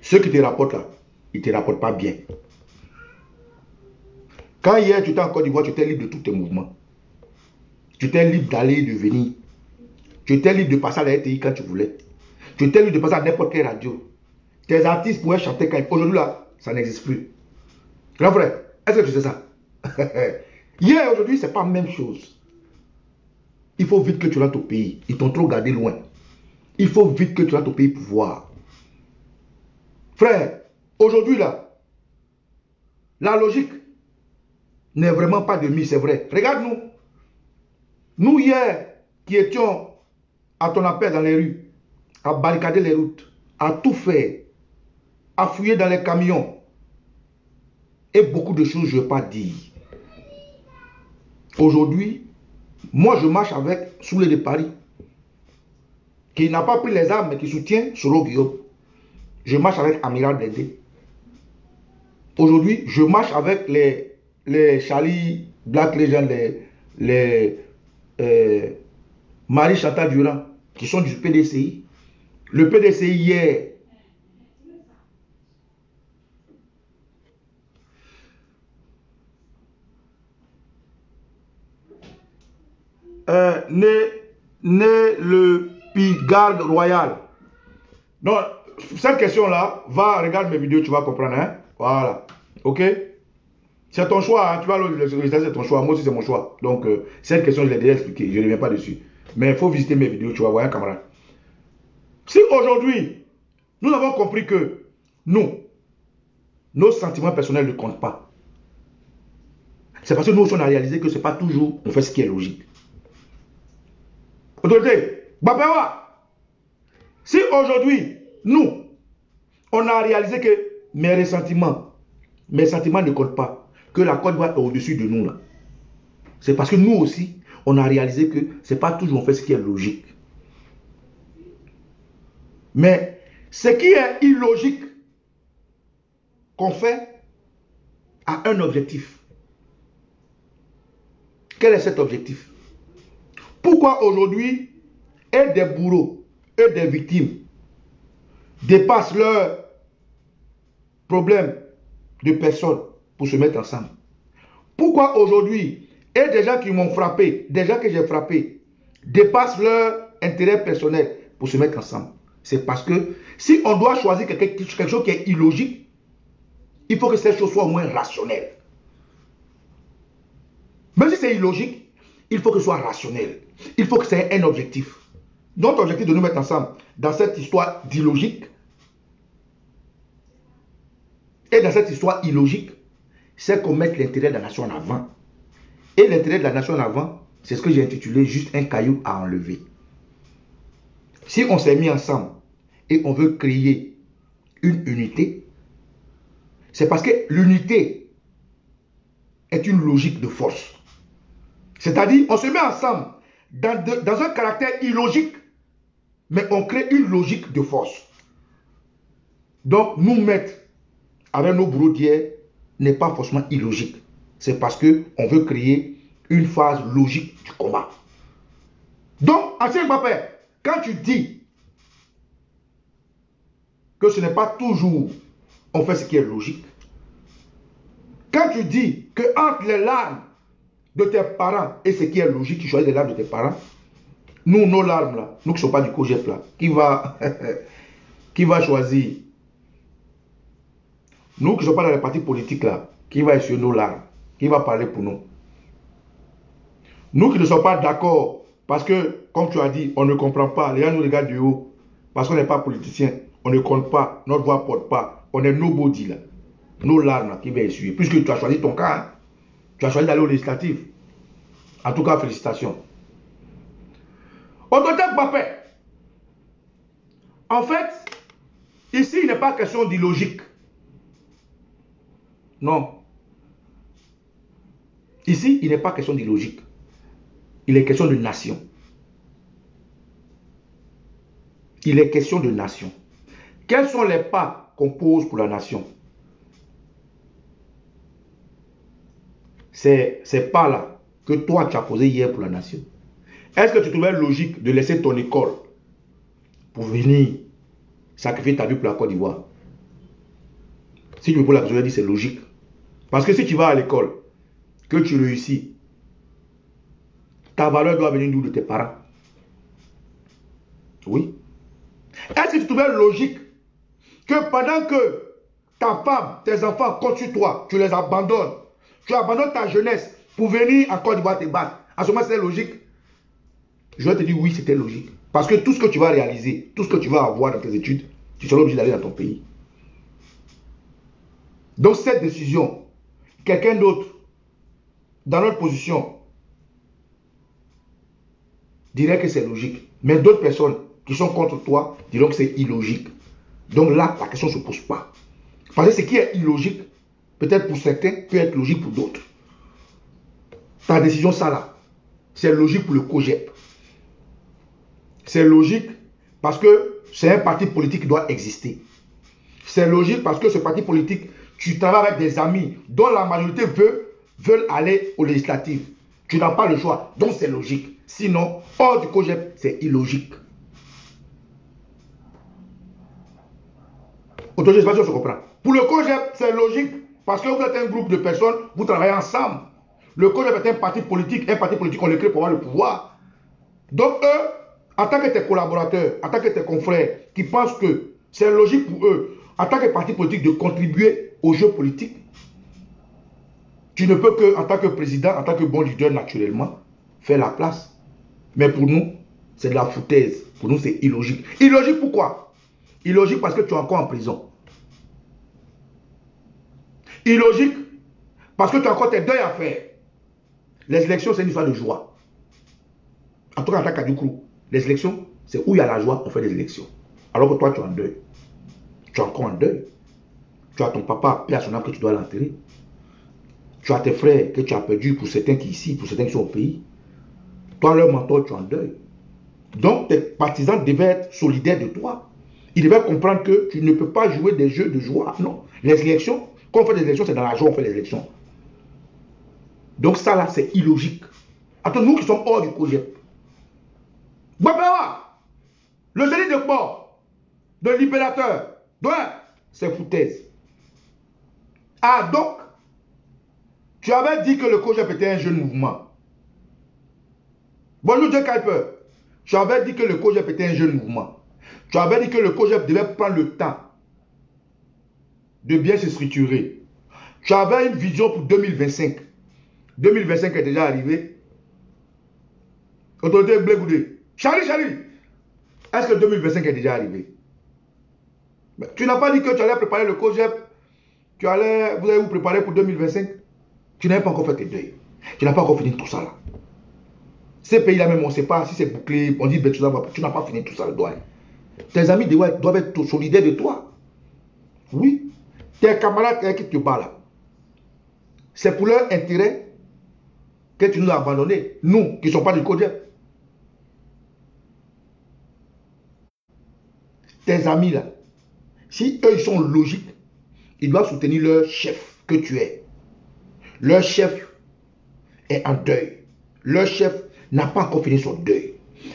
Ceux qui te rapportent là, ils ne te rapportent pas bien. Quand hier tu étais en Côte d'Ivoire, tu étais libre de tous tes mouvements. Tu étais libre d'aller et de venir. Tu étais libre de passer à la RTI quand tu voulais. Tu étais libre de passer à n'importe quelle radio. Tes artistes pouvaient chanter quand ils... Aujourd'hui là, ça n'existe plus. Grand frère, est-ce que tu sais ça? Hier, aujourd'hui, c'est pas la même chose. Il faut vite que tu rentres au pays. Ils t'ont trop gardé loin. Il faut vite que tu rentres au pays pour voir. Frère, aujourd'hui là, la logique n'est vraiment pas de mise, c'est vrai. Regarde-nous. Nous hier, qui étions à ton appel dans les rues, à barricader les routes, à tout faire, à fouiller dans les camions, et beaucoup de choses je ne vais pas dire. Aujourd'hui, moi je marche avec Soulé de Paris, qui n'a pas pris les armes, mais qui soutient Soro Guillaume. Je marche avec Amiral Blindé. Aujourd'hui, je marche avec les Charlie Black Legends, les Marie Chantal Durand, qui sont du PDCI. Le PDCI hier, né le Pigarde Royal. Donc, cette question-là, va regarder mes vidéos, tu vas comprendre. Hein? Voilà. Ok? C'est ton choix. Hein? Tu vas le c'est ton choix. Moi aussi, c'est mon choix. Donc, cette question, je l'ai déjà expliquée. Je ne reviens pas dessus. Mais il faut visiter mes vidéos, tu vas voir, hein, camarade. Si aujourd'hui, nous avons compris que nous, nos sentiments personnels ne comptent pas, c'est parce que nous aussi, on a réalisé que ce n'est pas toujours on fait ce qui est logique. Autorité, Bapewa, si aujourd'hui, nous, on a réalisé que mes sentiments ne comptent pas, que la Côte d'Ivoire est au-dessus de nous, là, c'est parce que nous aussi, on a réalisé que ce n'est pas toujours on fait ce qui est logique. Mais ce qui est illogique qu'on fait a un objectif. Quel est cet objectif? Pourquoi aujourd'hui, et des bourreaux et des victimes dépassent leurs problèmes de personnes pour se mettre ensemble? Pourquoi aujourd'hui, et des gens qui m'ont frappé, des gens que j'ai frappés, dépassent leur intérêt personnel pour se mettre ensemble? C'est parce que si on doit choisir quelque chose qui est illogique, il faut que cette chose soit au moins rationnelle. Même si c'est illogique, il faut que ce soit rationnel. Il faut que c'est un objectif. Notre objectif de nous mettre ensemble dans cette histoire d'illogique et dans cette histoire illogique, c'est qu'on mette l'intérêt de la nation en avant. Et l'intérêt de la nation en avant, c'est ce que j'ai intitulé juste un caillou à enlever. Si on s'est mis ensemble et on veut créer une unité, c'est parce que l'unité est une logique de force. C'est-à-dire, on se met ensemble dans un caractère illogique, mais on crée une logique de force. Donc, nous mettre avec nos bourreaux d'hier n'est pas forcément illogique. C'est parce qu'on veut créer une phase logique du combat. Donc, Ancien Mbappé, quand tu dis que ce n'est pas toujours on fait ce qui est logique, quand tu dis que entre les larmes de tes parents et ce qui est logique, tu choisis les larmes de tes parents, nous, nos larmes là, nous qui ne sommes pas du COGEP là, qui va choisir? Nous qui ne sommes pas dans les partis politiques là, qui va essuyer nos larmes? Qui va parler pour nous? Nous qui ne sommes pas d'accord, parce que, comme tu as dit, on ne comprend pas, les gens nous regardent du haut, parce qu'on n'est pas politicien, on ne compte pas, notre voix ne porte pas, on est nobody là, nos larmes là, qui va essuyer, puisque tu as choisi ton cas, hein? Tu as choisi d'aller au législatif. En tout cas, félicitations. Autorité Mbappé, en fait, ici, il n'est pas question d'illogique. Non. Ici, il n'est pas question d'illogique. Il est question de nation. Il est question de nation. Quels sont les pas qu'on pose pour la nation? C'est ces pas-là que toi, tu as posé hier pour la nation. Est-ce que tu trouvais logique de laisser ton école pour venir sacrifier ta vie pour la Côte d'Ivoire? Si tu me poses la question, je dis c'est logique. Parce que si tu vas à l'école, que tu réussis, ta valeur doit venir d'où? De tes parents. Oui. Est-ce que tu trouvais logique que pendant que ta femme, tes enfants comptent sur toi, tu les abandonnes. Tu abandonnes ta jeunesse pour venir en Côte d'Ivoire te battre. En ce moment, c'est logique. Je vais te dire oui, c'était logique. Parce que tout ce que tu vas réaliser, tout ce que tu vas avoir dans tes études, tu seras obligé d'aller dans ton pays. Donc cette décision, quelqu'un d'autre, dans notre position, dirait que c'est logique. Mais d'autres personnes qui sont contre toi diront que c'est illogique. Donc là, la question ne se pose pas. Parce que ce qui est illogique, peut-être pour certains, peut être logique pour d'autres. Ta décision, ça là, c'est logique pour le COJEP. C'est logique parce que c'est un parti politique qui doit exister. C'est logique parce que ce parti politique, tu travailles avec des amis dont la majorité veulent aller aux législatives. Tu n'as pas le choix, donc c'est logique. Sinon, hors du COJEP, c'est illogique. Autant, je ne sais pas si on se comprend. Pour le COJEP, c'est logique parce que vous êtes un groupe de personnes, vous travaillez ensemble. Le COJEP est un parti politique, on le crée pour avoir le pouvoir. Donc eux, en tant que tes collaborateurs, en tant que tes confrères, qui pensent que c'est logique pour eux, en tant que parti politique, de contribuer au jeu politique, tu ne peux que, en tant que président, en tant que bon leader, naturellement, faire la place. Mais pour nous, c'est de la foutaise. Pour nous, c'est illogique. Illogique pourquoi? Illogique parce que tu es encore en prison. Illogique parce que tu as encore tes deuils à faire. Les élections, c'est une histoire de joie. En tout cas, en tant qu'Adoukrou, les élections, c'est où il y a la joie, on fait des élections. Alors que toi, tu es en deuil. Tu es encore en deuil. Tu as ton papa, paix à son âme, que tu dois l'enterrer. Tu as tes frères que tu as perdus, pour certains qui ici, pour certains qui sont au pays. Toi, leur mentor, tu es en deuil. Donc, tes partisans devaient être solidaires de toi. Ils devaient comprendre que tu ne peux pas jouer des jeux de joie. Non. Les élections, quand on fait des élections, c'est dans la joie qu'on fait les élections. Donc ça là, c'est illogique. Attends, nous qui sommes hors du COJEP. Babawa, le génie de mort, de libérateur, c'est foutaise. Ah, donc, tu avais dit que le COJEP était un jeune mouvement. Bonjour, Dieu Kuiper. Tu avais dit que le COJEP était un jeune mouvement. Tu avais dit que le COJEP devait prendre le temps de bien se structurer. Tu avais une vision pour 2025. 2025 est déjà arrivé. Autorité Blé-Goudé. Charlie, est-ce que 2025 est déjà arrivé? Mais tu n'as pas dit que tu allais préparer le COJEP. Vous allez vous préparer pour 2025. Tu n'as pas encore fait tes deuils. Tu n'as pas encore fini tout ça là. Ces pays-là même, on ne sait pas si c'est bouclé. On dit, ben, tu n'as pas fini tout ça, le doigt. Tes amis doivent être solidaires de toi. Oui. Tes camarades qui te battent là. C'est pour leur intérêt que tu nous as abandonnés. Nous, qui ne sommes pas du COJEP. Tes amis là, si eux ils sont logiques, ils doivent soutenir leur chef que tu es. Leur chef est en deuil. Leur chef n'a pas encore fini son deuil.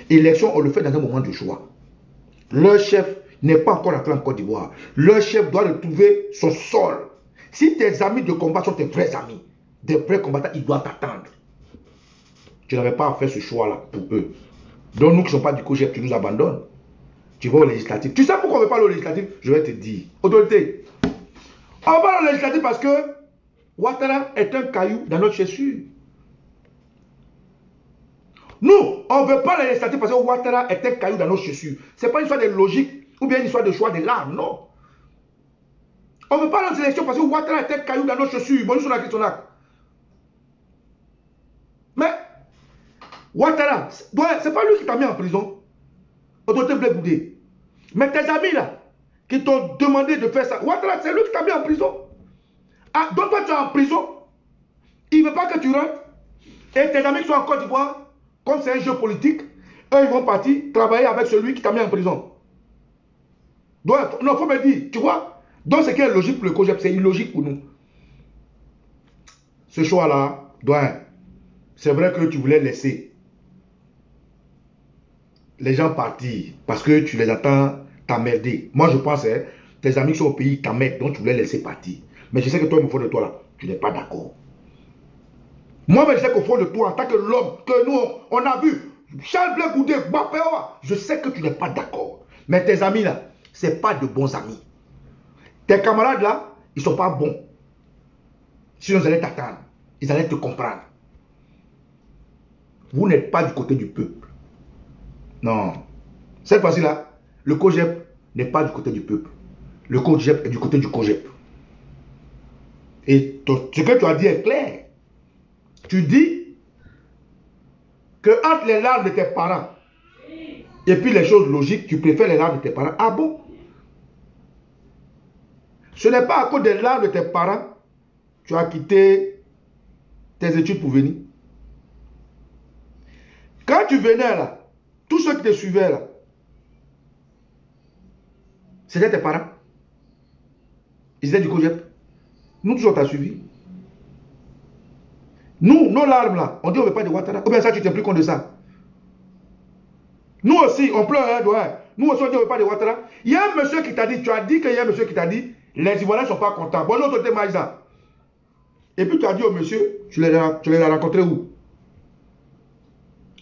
Élection, on le fait dans un moment de joie. Leur chef n'est pas encore entré en Côte d'Ivoire. Leur chef doit retrouver son sol. Si tes amis de combat sont tes vrais amis, des vrais combattants, ils doivent t'attendre. Tu n'avais pas à faire ce choix-là pour eux. Donc nous qui ne sommes pas du COJEP, tu nous abandonnes. Tu vas au législatif. Tu sais pourquoi on ne veut pas aller au législatif? Je vais te dire. Autorité. On va au législatif parce que Ouattara est un caillou dans notre chaussure. Nous, on ne veut pas aller au législatif parce que Ouattara est un caillou dans notre chaussure. Ce n'est pas une histoire de logique ou bien une histoire de choix de l'art, non. On ne veut pas aller aux élections parce que Ouattara est un caillou dans notre chaussure. Bonjour sur la question là. Mais Ouattara, c'est pas lui qui t'a mis en prison. Autorité Blé-Goudé. Mais tes amis là, qui t'ont demandé de faire ça, Ouattara, c'est lui qui t'a mis en prison. Ah, donc toi tu es en prison, il ne veut pas que tu rentres, et tes amis qui sont en Côte d'Ivoire, comme c'est un jeu politique, eux ils vont partir travailler avec celui qui t'a mis en prison. Donc, non, il faut me dire, tu vois, donc ce qui est logique pour le COJEP, c'est illogique pour nous. Ce choix-là, c'est vrai que tu voulais laisser les gens partir parce que tu les attends t'emmerder. Moi, je pense, tes amis qui sont au pays t'emmerdent, donc tu voulais laisser partir. Mais je sais que toi, au fond de toi, là, tu n'es pas d'accord. Moi, je sais qu'au fond de toi, en tant que l'homme que nous, on a vu, Charles Blé-Goudé, je sais que tu n'es pas d'accord. Mais tes amis, là, ce n'est pas de bons amis. Tes camarades, là, Ils ne sont pas bons. Sinon, ils allaient t'attendre. Ils allaient te comprendre. Vous n'êtes pas du côté du peuple. Non. Cette fois-ci-là, le COJEP n'est pas du côté du peuple. Le COJEP est du côté du COJEP. Et ce que tu as dit est clair. Tu dis que entre les larmes de tes parents et puis les choses logiques, tu préfères les larmes de tes parents. Ah bon? Ce n'est pas à cause des larmes de tes parents que tu as quitté tes études pour venir. Quand tu venais là, tous ceux qui te suivaient là, c'était tes parents. Ils étaient du COJEP. Nous tous on t'a suivi. Nous, nos larmes là, on dit on ne veut pas de Ouattara. Ou bien ça, tu t'es plus compte de ça. Nous aussi, on pleure, hein, ouais. Nous aussi, on dit on ne veut pas de Ouattara. Il y a un monsieur qui t'a dit, tu as dit qu'il y a un monsieur qui t'a dit, les Ivoiriens ne sont pas contents. Bon, l'autre était Maïsa. Et puis tu as dit au monsieur, tu les as rencontrés où?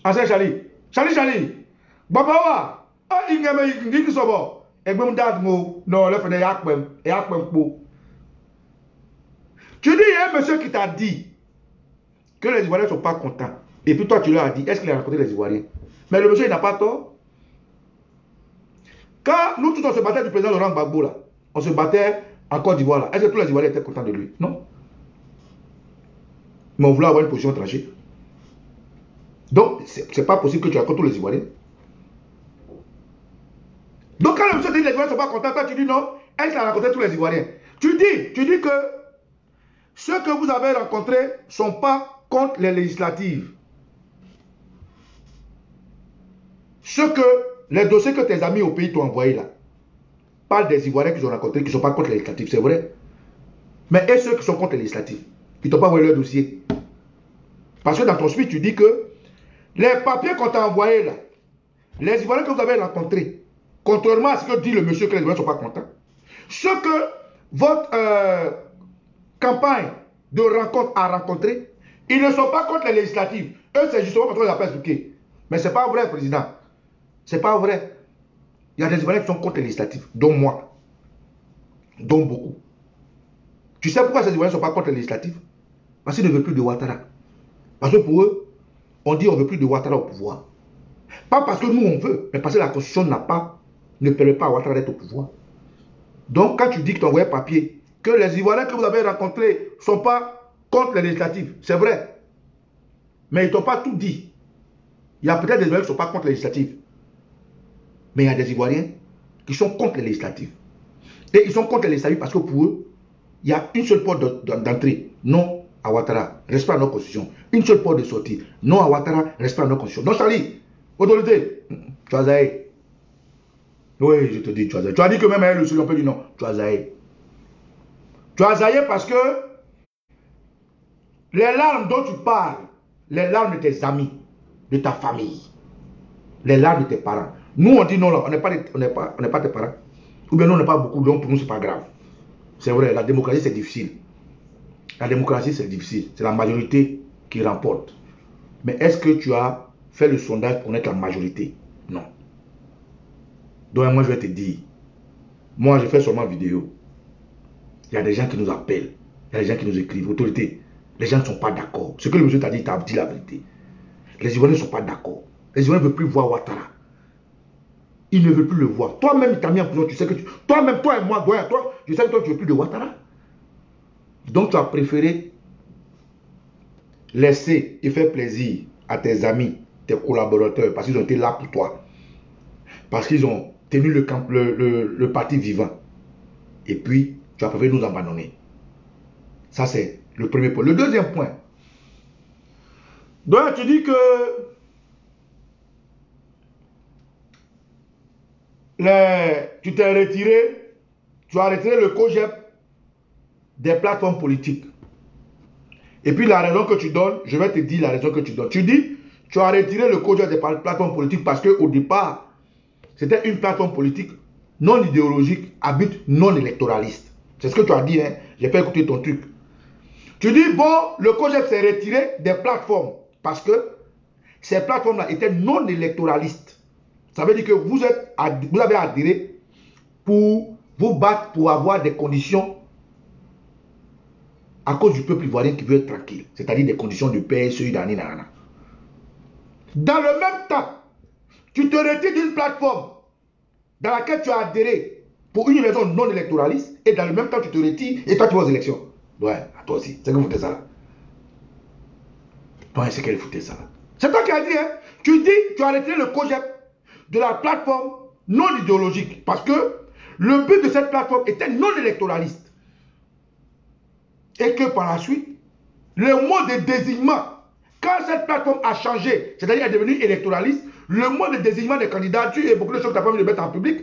À Saint-Chali. Chali. Babawa. Ah, il y a un qui sont bons. Et même d'Admo, non, le fait de Yakpem. Tu dis, il y a un monsieur qui t'a dit que les Ivoiriens ne sont pas contents. Et puis toi, tu leur as dit, est-ce qu'il a rencontré les Ivoiriens? Mais le monsieur, il n'a pas tort. Quand nous tous, on se battait du président Laurent Gbagbo, là, on se battait en Côte d'Ivoire, là, est-ce que tous les Ivoiriens étaient contents de lui? Non. Mais on voulait avoir une position tranchée. Donc, c'est pas possible que tu rencontres tous les Ivoiriens. Donc, quand le monsieur dit que les Ivoiriens ne sont pas contents, toi, tu dis non, est-ce qu'il a rencontré tous les Ivoiriens? Tu dis que ceux que vous avez rencontrés ne sont pas contre les législatives. Les dossiers que tes amis au pays t'ont envoyés là, parlent des Ivoiriens qu'ils ont rencontrés qui ne sont pas contre les législatives, c'est vrai. Mais et ceux qui sont contre les législatives, ils ne t'ont pas envoyé leur dossier. Parce que dans ton suite, tu dis que les papiers qu'on t'a envoyés là, les Ivoiriens que vous avez rencontrés, contrairement à ce que dit le monsieur que les Ivoiriens ne sont pas contents, ce que votre campagne de rencontre a rencontré, ils ne sont pas contre les législatives. Eux, c'est justement parce qu'on les a pas expliqué. Mais ce n'est pas vrai, président. C'est pas vrai. Il y a des Ivoiriens qui sont contre les législatives, dont moi. Dont beaucoup. Tu sais pourquoi ces Ivoiriens ne sont pas contre les législatives? Parce qu'ils ne veulent plus de Ouattara. Parce que pour eux, on dit on ne veut plus de Ouattara au pouvoir. Pas parce que nous on veut, mais parce que la Constitution ne permet pas à Ouattara d'être au pouvoir. Donc quand tu dis que tu as envoyé un papier, que les Ivoiriens que vous avez rencontrés ne sont pas contre les législatives, c'est vrai. Mais ils ne t'ont pas tout dit. Il y a peut-être des Ivoiriens qui ne sont pas contre les législatives. Mais il y a des Ivoiriens qui sont contre les législatives. Et ils sont contre les législatives parce que pour eux, il y a une seule porte d'entrée. Non à Ouattara, respect à notre constitution. Une seule porte de sortie. Non à Ouattara, respect à notre constitution. Non, Charlie, autorité, tu as zaï. Oui, je te dis, tu as zaï. Tu as dit que même elle, le seul, on peut dire non. Tu as zaï. Tu as zaï parce que les larmes dont tu parles, les larmes de tes amis, de ta famille, les larmes de tes parents. Nous, on dit non, là, on n'est pas tes parents. Ou bien nous, on n'est pas beaucoup, donc pour nous, c'est pas grave. C'est vrai, la démocratie, c'est difficile. La démocratie, c'est difficile. C'est la majorité qui remporte. Mais est-ce que tu as fait le sondage pour être la majorité? Non. Donc, moi, je vais te dire, moi, je fais seulement vidéo. Il y a des gens qui nous appellent. Il y a des gens qui nous écrivent. Autorité, les gens ne sont pas d'accord. Ce que le monsieur t'a dit, il t'a dit la vérité. Les Ivoiriens ne sont pas d'accord. Les Ivoiriens ne veulent plus voir Ouattara. Ils ne veulent plus le voir. Toi-même, il t'a mis en prison. Tu sais que toi-même, toi et moi, toi, je sais que toi, tu ne veux plus de Ouattara. Donc, tu as préféré laisser et faire plaisir à tes amis, tes collaborateurs, parce qu'ils ont été là pour toi. Parce qu'ils ont tenu le parti vivant. Et puis, tu as préféré nous abandonner. Ça, c'est le premier point. Le deuxième point. Donc, tu dis que tu t'es retiré, tu as retiré le COJEP des plateformes politiques. Et puis la raison que tu donnes, je vais te dire la raison que tu donnes. Tu dis, tu as retiré le COJEP des plateformes politiques parce qu'au départ, c'était une plateforme politique non idéologique à but non électoraliste. C'est ce que tu as dit, hein? J'ai pas écouté ton truc. Tu dis, bon, le COJEP s'est retiré des plateformes parce que ces plateformes-là étaient non électoralistes. Ça veut dire que vous avez adhéré pour vous battre pour avoir des conditions à cause du peuple ivoirien qui veut être tranquille, c'est-à-dire des conditions de paix, celui d'Aninana. Dans le même temps, tu te retires d'une plateforme dans laquelle tu as adhéré pour une raison non électoraliste, et dans le même temps, tu te retires et toi, tu vas aux élections. Ouais, à toi aussi. C'est que vous foutez ça là. Ouais, c'est qu'elle foutait ça là. C'est toi qui as dit, hein. Tu dis, tu as retiré le COJEP de la plateforme non idéologique, parce que le but de cette plateforme était non électoraliste. Et que par la suite, le mot de désignement, quand cette plateforme a changé, c'est-à-dire est devenue électoraliste, le mot de désignement des candidatures et beaucoup de choses que tu n'as pas envie de mettre en public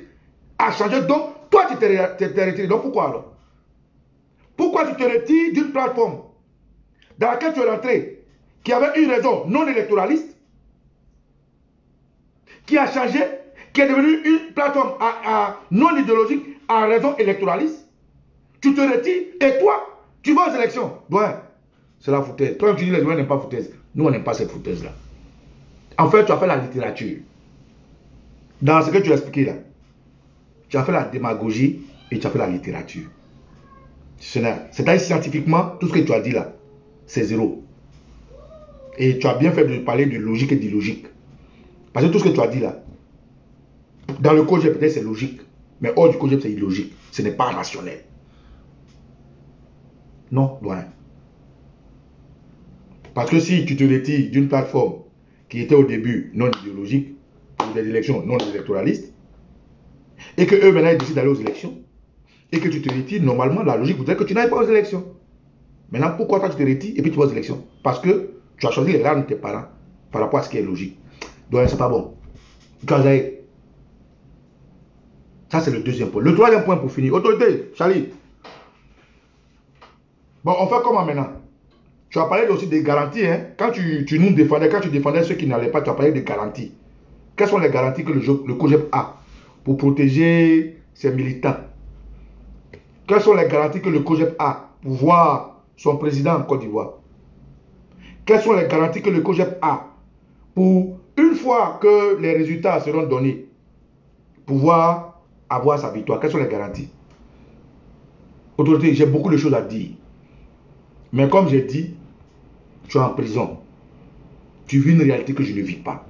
a changé. Donc, toi, tu t'es retiré. Donc, pourquoi alors? Pourquoi tu te retires d'une plateforme dans laquelle tu es rentré, qui avait une raison non électoraliste, qui a changé, qui est devenue une plateforme non idéologique à raison électoraliste? Tu te retires et toi, tu vas aux élections. Ouais, c'est la foutaise. Toi, tu dis les gens n'aiment pas foutaise. Nous, on n'aime pas cette foutaise-là. En fait, tu as fait la littérature. Dans ce que tu as expliqué là, tu as fait la démagogie et tu as fait la littérature. C'est-à-dire scientifiquement, tout ce que tu as dit là, c'est zéro. Et tu as bien fait de parler de logique et d'illogique. Parce que tout ce que tu as dit là, dans le COJEP, peut-être c'est logique. Mais hors du COJEP, c'est illogique. Ce n'est pas rationnel. Non, loin. Parce que si tu te retires d'une plateforme qui était au début non idéologique, pour des élections non électoralistes, et que eux maintenant ils décident d'aller aux élections, et que tu te retires, normalement la logique voudrait que tu n'ailles pas aux élections. Maintenant, pourquoi toi tu te retires et puis tu vas aux élections? Parce que tu as choisi les rangs de tes parents par rapport à ce qui est logique. Donc c'est pas bon. Ça c'est le deuxième point. Le troisième point pour finir. Autorité, Charlie. Bon, on fait comment maintenant? Tu as parlé aussi des garanties. Hein? Quand tu nous défendais, quand tu défendais ceux qui n'allaient pas, tu as parlé des garanties. Quelles sont les garanties que le COJEP a pour protéger ses militants? Quelles sont les garanties que le COJEP a pour voir son président en Côte d'Ivoire? Quelles sont les garanties que le COJEP a pour, une fois que les résultats seront donnés, pouvoir avoir sa victoire? Quelles sont les garanties? Autorité, j'ai beaucoup de choses à dire. Mais comme j'ai dit, tu es en prison. Tu vis une réalité que je ne vis pas.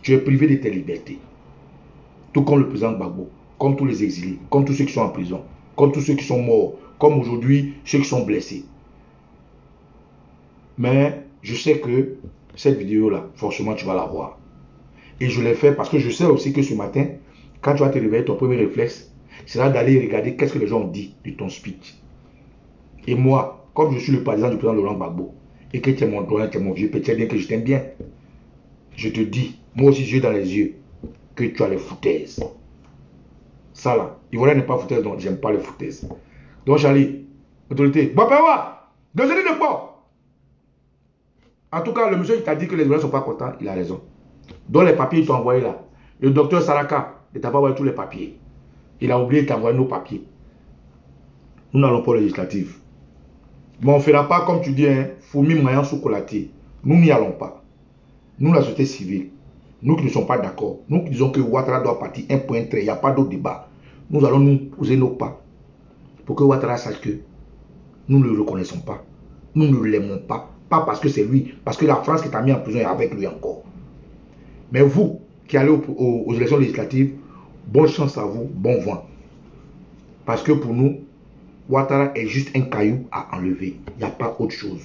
Tu es privé de tes libertés. Tout comme le président Gbagbo, comme tous les exilés, comme tous ceux qui sont en prison, comme tous ceux qui sont morts, comme aujourd'hui ceux qui sont blessés. Mais je sais que cette vidéo-là, forcément tu vas la voir. Et je l'ai fait parce que je sais aussi que ce matin, quand tu vas te réveiller, ton premier réflexe sera d'aller regarder qu'est-ce que les gens ont dit de ton speech. Et moi, comme je suis le partisan du président Laurent Gbagbo, et que tu es mon doyen, tu es mon vieux, tu sais bien que je t'aime bien, je te dis, moi aussi, yeux dans les yeux, que tu as les foutaises. Ça là, Ivoirien n'est pas foutaise, donc j'aime pas les foutaises. Donc Charlie, autorité, Bapawa, désolé de quoi? En tout cas, le monsieur qui t'a dit que les Ivoiriens ne sont pas contents, il a raison. Donc les papiers, ils t'ont envoyé là. Le docteur Saraka ne t'a pas envoyé tous les papiers. Il a oublié de t'envoyer nos papiers. Nous n'allons pas aux législatives. Mais on ne fera pas comme tu dis, hein, fourmi maillant sous colatier. Nous n'y allons pas. Nous, la société civile, nous qui ne sommes pas d'accord, nous qui disons que Ouattara doit partir un point trait, il n'y a pas d'autre débat. Nous allons nous poser nos pas pour que Ouattara sache que nous ne le reconnaissons pas. Nous ne l'aimons pas. Pas parce que c'est lui, parce que la France qui t'a mis en prison est avec lui encore. Mais vous qui allez aux élections législatives, bonne chance à vous, bon vent. Parce que pour nous, Ouattara est juste un caillou à enlever. Il n'y a pas autre chose.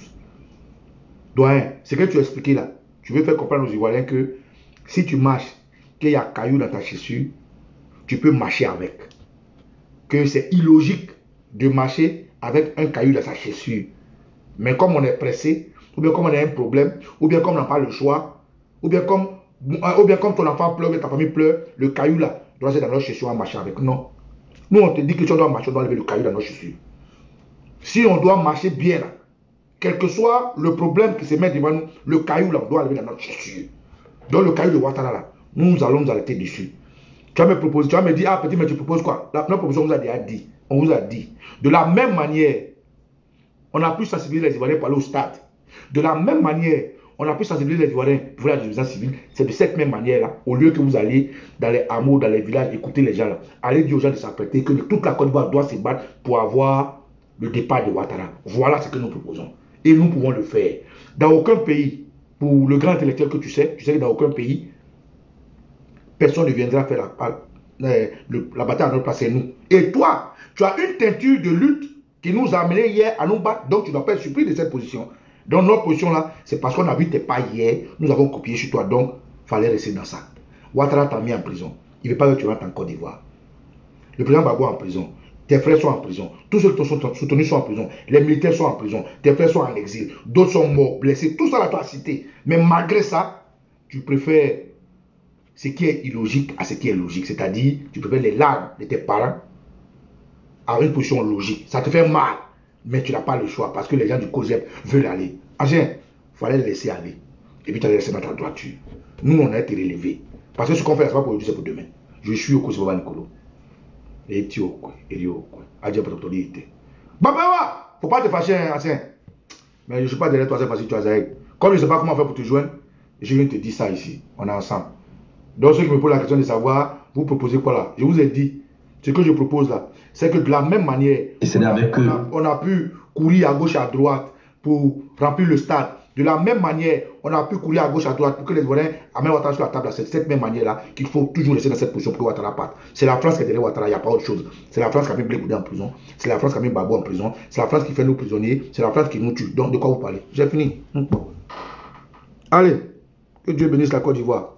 Doyen, ce que tu as expliqué là, tu veux faire comprendre aux Ivoiriens que si tu marches, qu'il y a un caillou dans ta chaussure, tu peux marcher avec. Que c'est illogique de marcher avec un caillou dans sa chaussure. Mais comme on est pressé, ou bien comme on a un problème, ou bien comme on n'a pas le choix, ou bien comme ton enfant pleure, ou bien ta famille pleure, le caillou là doit être dans notre chaussure à marcher avec. Non. Nous, on te dit que si on doit marcher, on doit lever le caillou dans nos chaussures. Si on doit marcher bien, là, quel que soit le problème qui se met devant nous, le caillou là, on doit lever dans notre chaussure. Donc le caillou de Ouattara là, nous allons nous arrêter dessus. Tu vas me proposer, tu vas me dire, ah petit, mais tu proposes quoi? Notre proposition, on vous a déjà dit. On vous a dit. De la même manière, on a pu sensibiliser les Ivoiriens pour aller au stade. De la même manière, on a pu sensibiliser les Ivoiriens pour la désobéissance civile. C'est de cette même manière-là, au lieu que vous allez dans les hameaux, dans les villages, écouter les gens là, allez dire aux gens de s'apprêter que toute la Côte d'Ivoire doit se battre pour avoir le départ de Ouattara. Voilà ce que nous proposons. Et nous pouvons le faire. Dans aucun pays, pour le grand intellectuel que tu sais que dans aucun pays, personne ne viendra faire la bataille à notre place, c'est nous. Et toi, tu as une teinture de lutte qui nous a amené hier à nous battre, donc tu ne dois pas être surpris de cette position. Donc notre position là, c'est parce qu'on a vu tes pas hier, nous avons copié sur toi, donc il fallait rester dans ça. Ouattara t'a mis en prison. Il ne veut pas que tu rentres en Côte d'Ivoire. Le président Gbagbo est en prison. Tes frères sont en prison. Tous ceux qui t'ont soutenu sont en prison. Les militaires sont en prison. Tes frères sont en exil. D'autres sont morts, blessés. Tout ça, là, tu as cité. Mais malgré ça, tu préfères ce qui est illogique à ce qui est logique. C'est-à-dire, tu préfères les larmes de tes parents à une position logique. Ça te fait mal, mais tu n'as pas le choix parce que les gens du COGEP veulent aller. Angin, il fallait les laisser aller. Et puis tu as laissé mettre en droiture. Nous, on a été relevés. Parce que ce qu'on fait, c'est pas pour aujourd'hui, c'est pour demain. Je suis au Kosovo Nicolo. Et tu au quoi? Et au quoi? Adja pour l'autorité. Baba, faut pas te fâcher, ancien. Mais je ne suis pas derrière toi, c'est parce que tu as Zahid. Comme je ne sais pas comment faire pour te joindre, je viens te dire ça ici. On est ensemble. Donc, ceux qui me posent la question de savoir, vous proposez quoi là? Je vous ai dit, ce que je propose là, c'est que de la même manière, on a pu courir à gauche et à droite pour remplir le stade. De la même manière, on a pu courir à gauche et à droite pour que les Ivoiriens amènent Ouattara sur la table. C'est de cette même manière-là qu'il faut toujours rester dans cette position pour que Ouattara parte. C'est la France qui est derrière Ouattara, il n'y a pas autre chose. C'est la France qui a mis Blé Goudé en prison. C'est la France qui a mis Babo en prison. C'est la France qui fait nous prisonniers. C'est la France qui nous tue. Donc, de quoi vous parlez? J'ai fini. Allez, que Dieu bénisse la Côte d'Ivoire.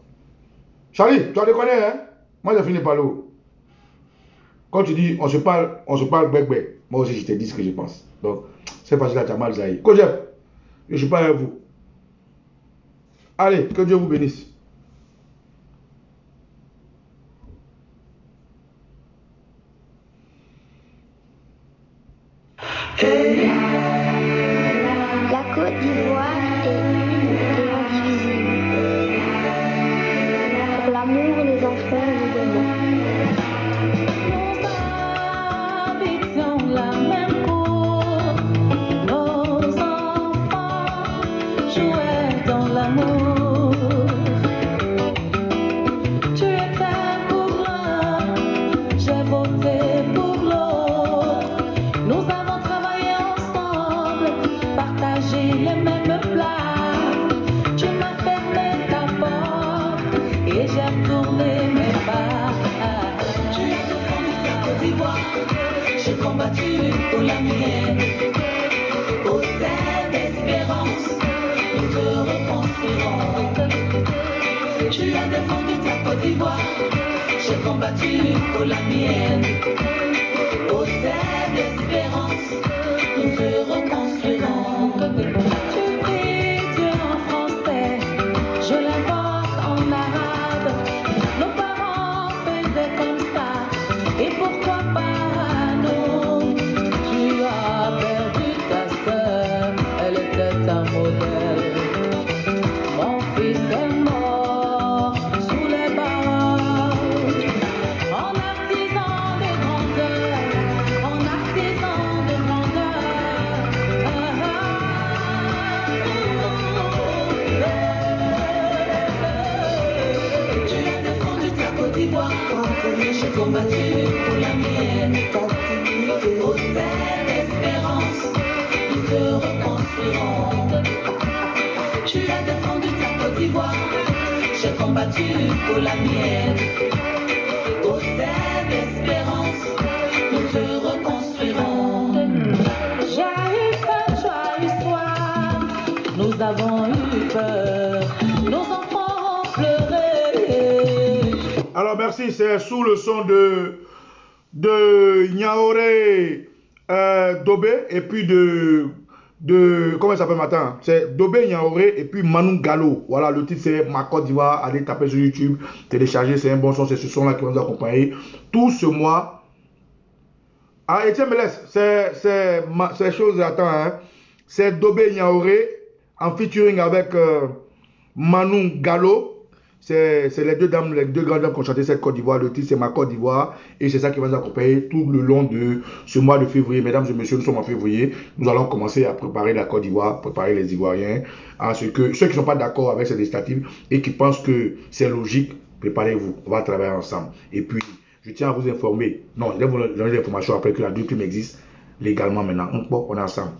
Charlie, tu as déconné, hein? Moi, j'ai fini par là. Quand tu dis on se parle bec. Moi aussi, je te dis ce que je pense. Donc, c'est facile à Jamal Zahir. Kojep, je ne suis pas avec vous. Allez, que Dieu vous bénisse. La Côte d'Ivoire est une et indivisible. Pour l'amour, les enfants et le bonheur. Nous habitons la même cour, nos enfants jouaient dans l'amour. Tu étais pour l'un, j'ai voté pour l'autre. Nous avons travaillé ensemble, partagé les mêmes plats. Tu m'as fermé ta porte et j'ai tourné mes pas. Tu as défendu ta Côte d'Ivoire, j'ai combattu pour la mienne. Au sein d'espérance, nous te reconstruirons. Tu as défendu ta Côte d'Ivoire, j'ai combattu pour la mienne. Au sein d'espérance, nous te reconstruirons. Tu pries Dieu en français, je l'invoque en arabe. Nos parents faisaient comme ça, et pourquoi pas nous? Tu as perdu ta sœur, elle était un modèle. Mon fils est mort sous les barrages, en artisan de grandeur, en artisan de grandeur. Tu as défendu ta Côte d'Ivoire, j'ai combattu pour la mienne. Au sein d'espérance, nous te reconstruirons. Tu as défendu ta Côte d'Ivoire, j'ai combattu pour la mienne. Au sein d'espérance, nous te reconstruirons. J'ai eu faim, tu as eu soif, nous avons eu peur, nos enfants ont pleuré. Alors merci, c'est sous le son de Niaoré Dobé et puis de comment il s'appelle matin? C'est Dobé Niaoré et puis Manu Gallo. Voilà, le titre c'est Ma Côte d'Ivoire. Allez taper sur YouTube, télécharger, c'est un bon son, c'est ce son là qui va nous accompagner tout ce mois. Ah, Etienne me laisse, c'est chose, attends, hein. C'est Dobé Niaoré en featuring avec Manu Gallo. C'est les deux dames, les deux grandes dames qui ont chanté cette Côte d'Ivoire. Le titre c'est Ma Côte d'Ivoire et c'est ça qui va nous accompagner tout le long de ce mois de février. Mesdames et messieurs, nous sommes en février. Nous allons commencer à préparer la Côte d'Ivoire, préparer les Ivoiriens. À ce que ceux qui ne sont pas d'accord avec cette législative et qui pensent que c'est logique, préparez-vous. On va travailler ensemble. Et puis, je tiens à vous informer. Non, je vais vous donner l'information après que la DUPIM existe. légalement maintenant. On est ensemble.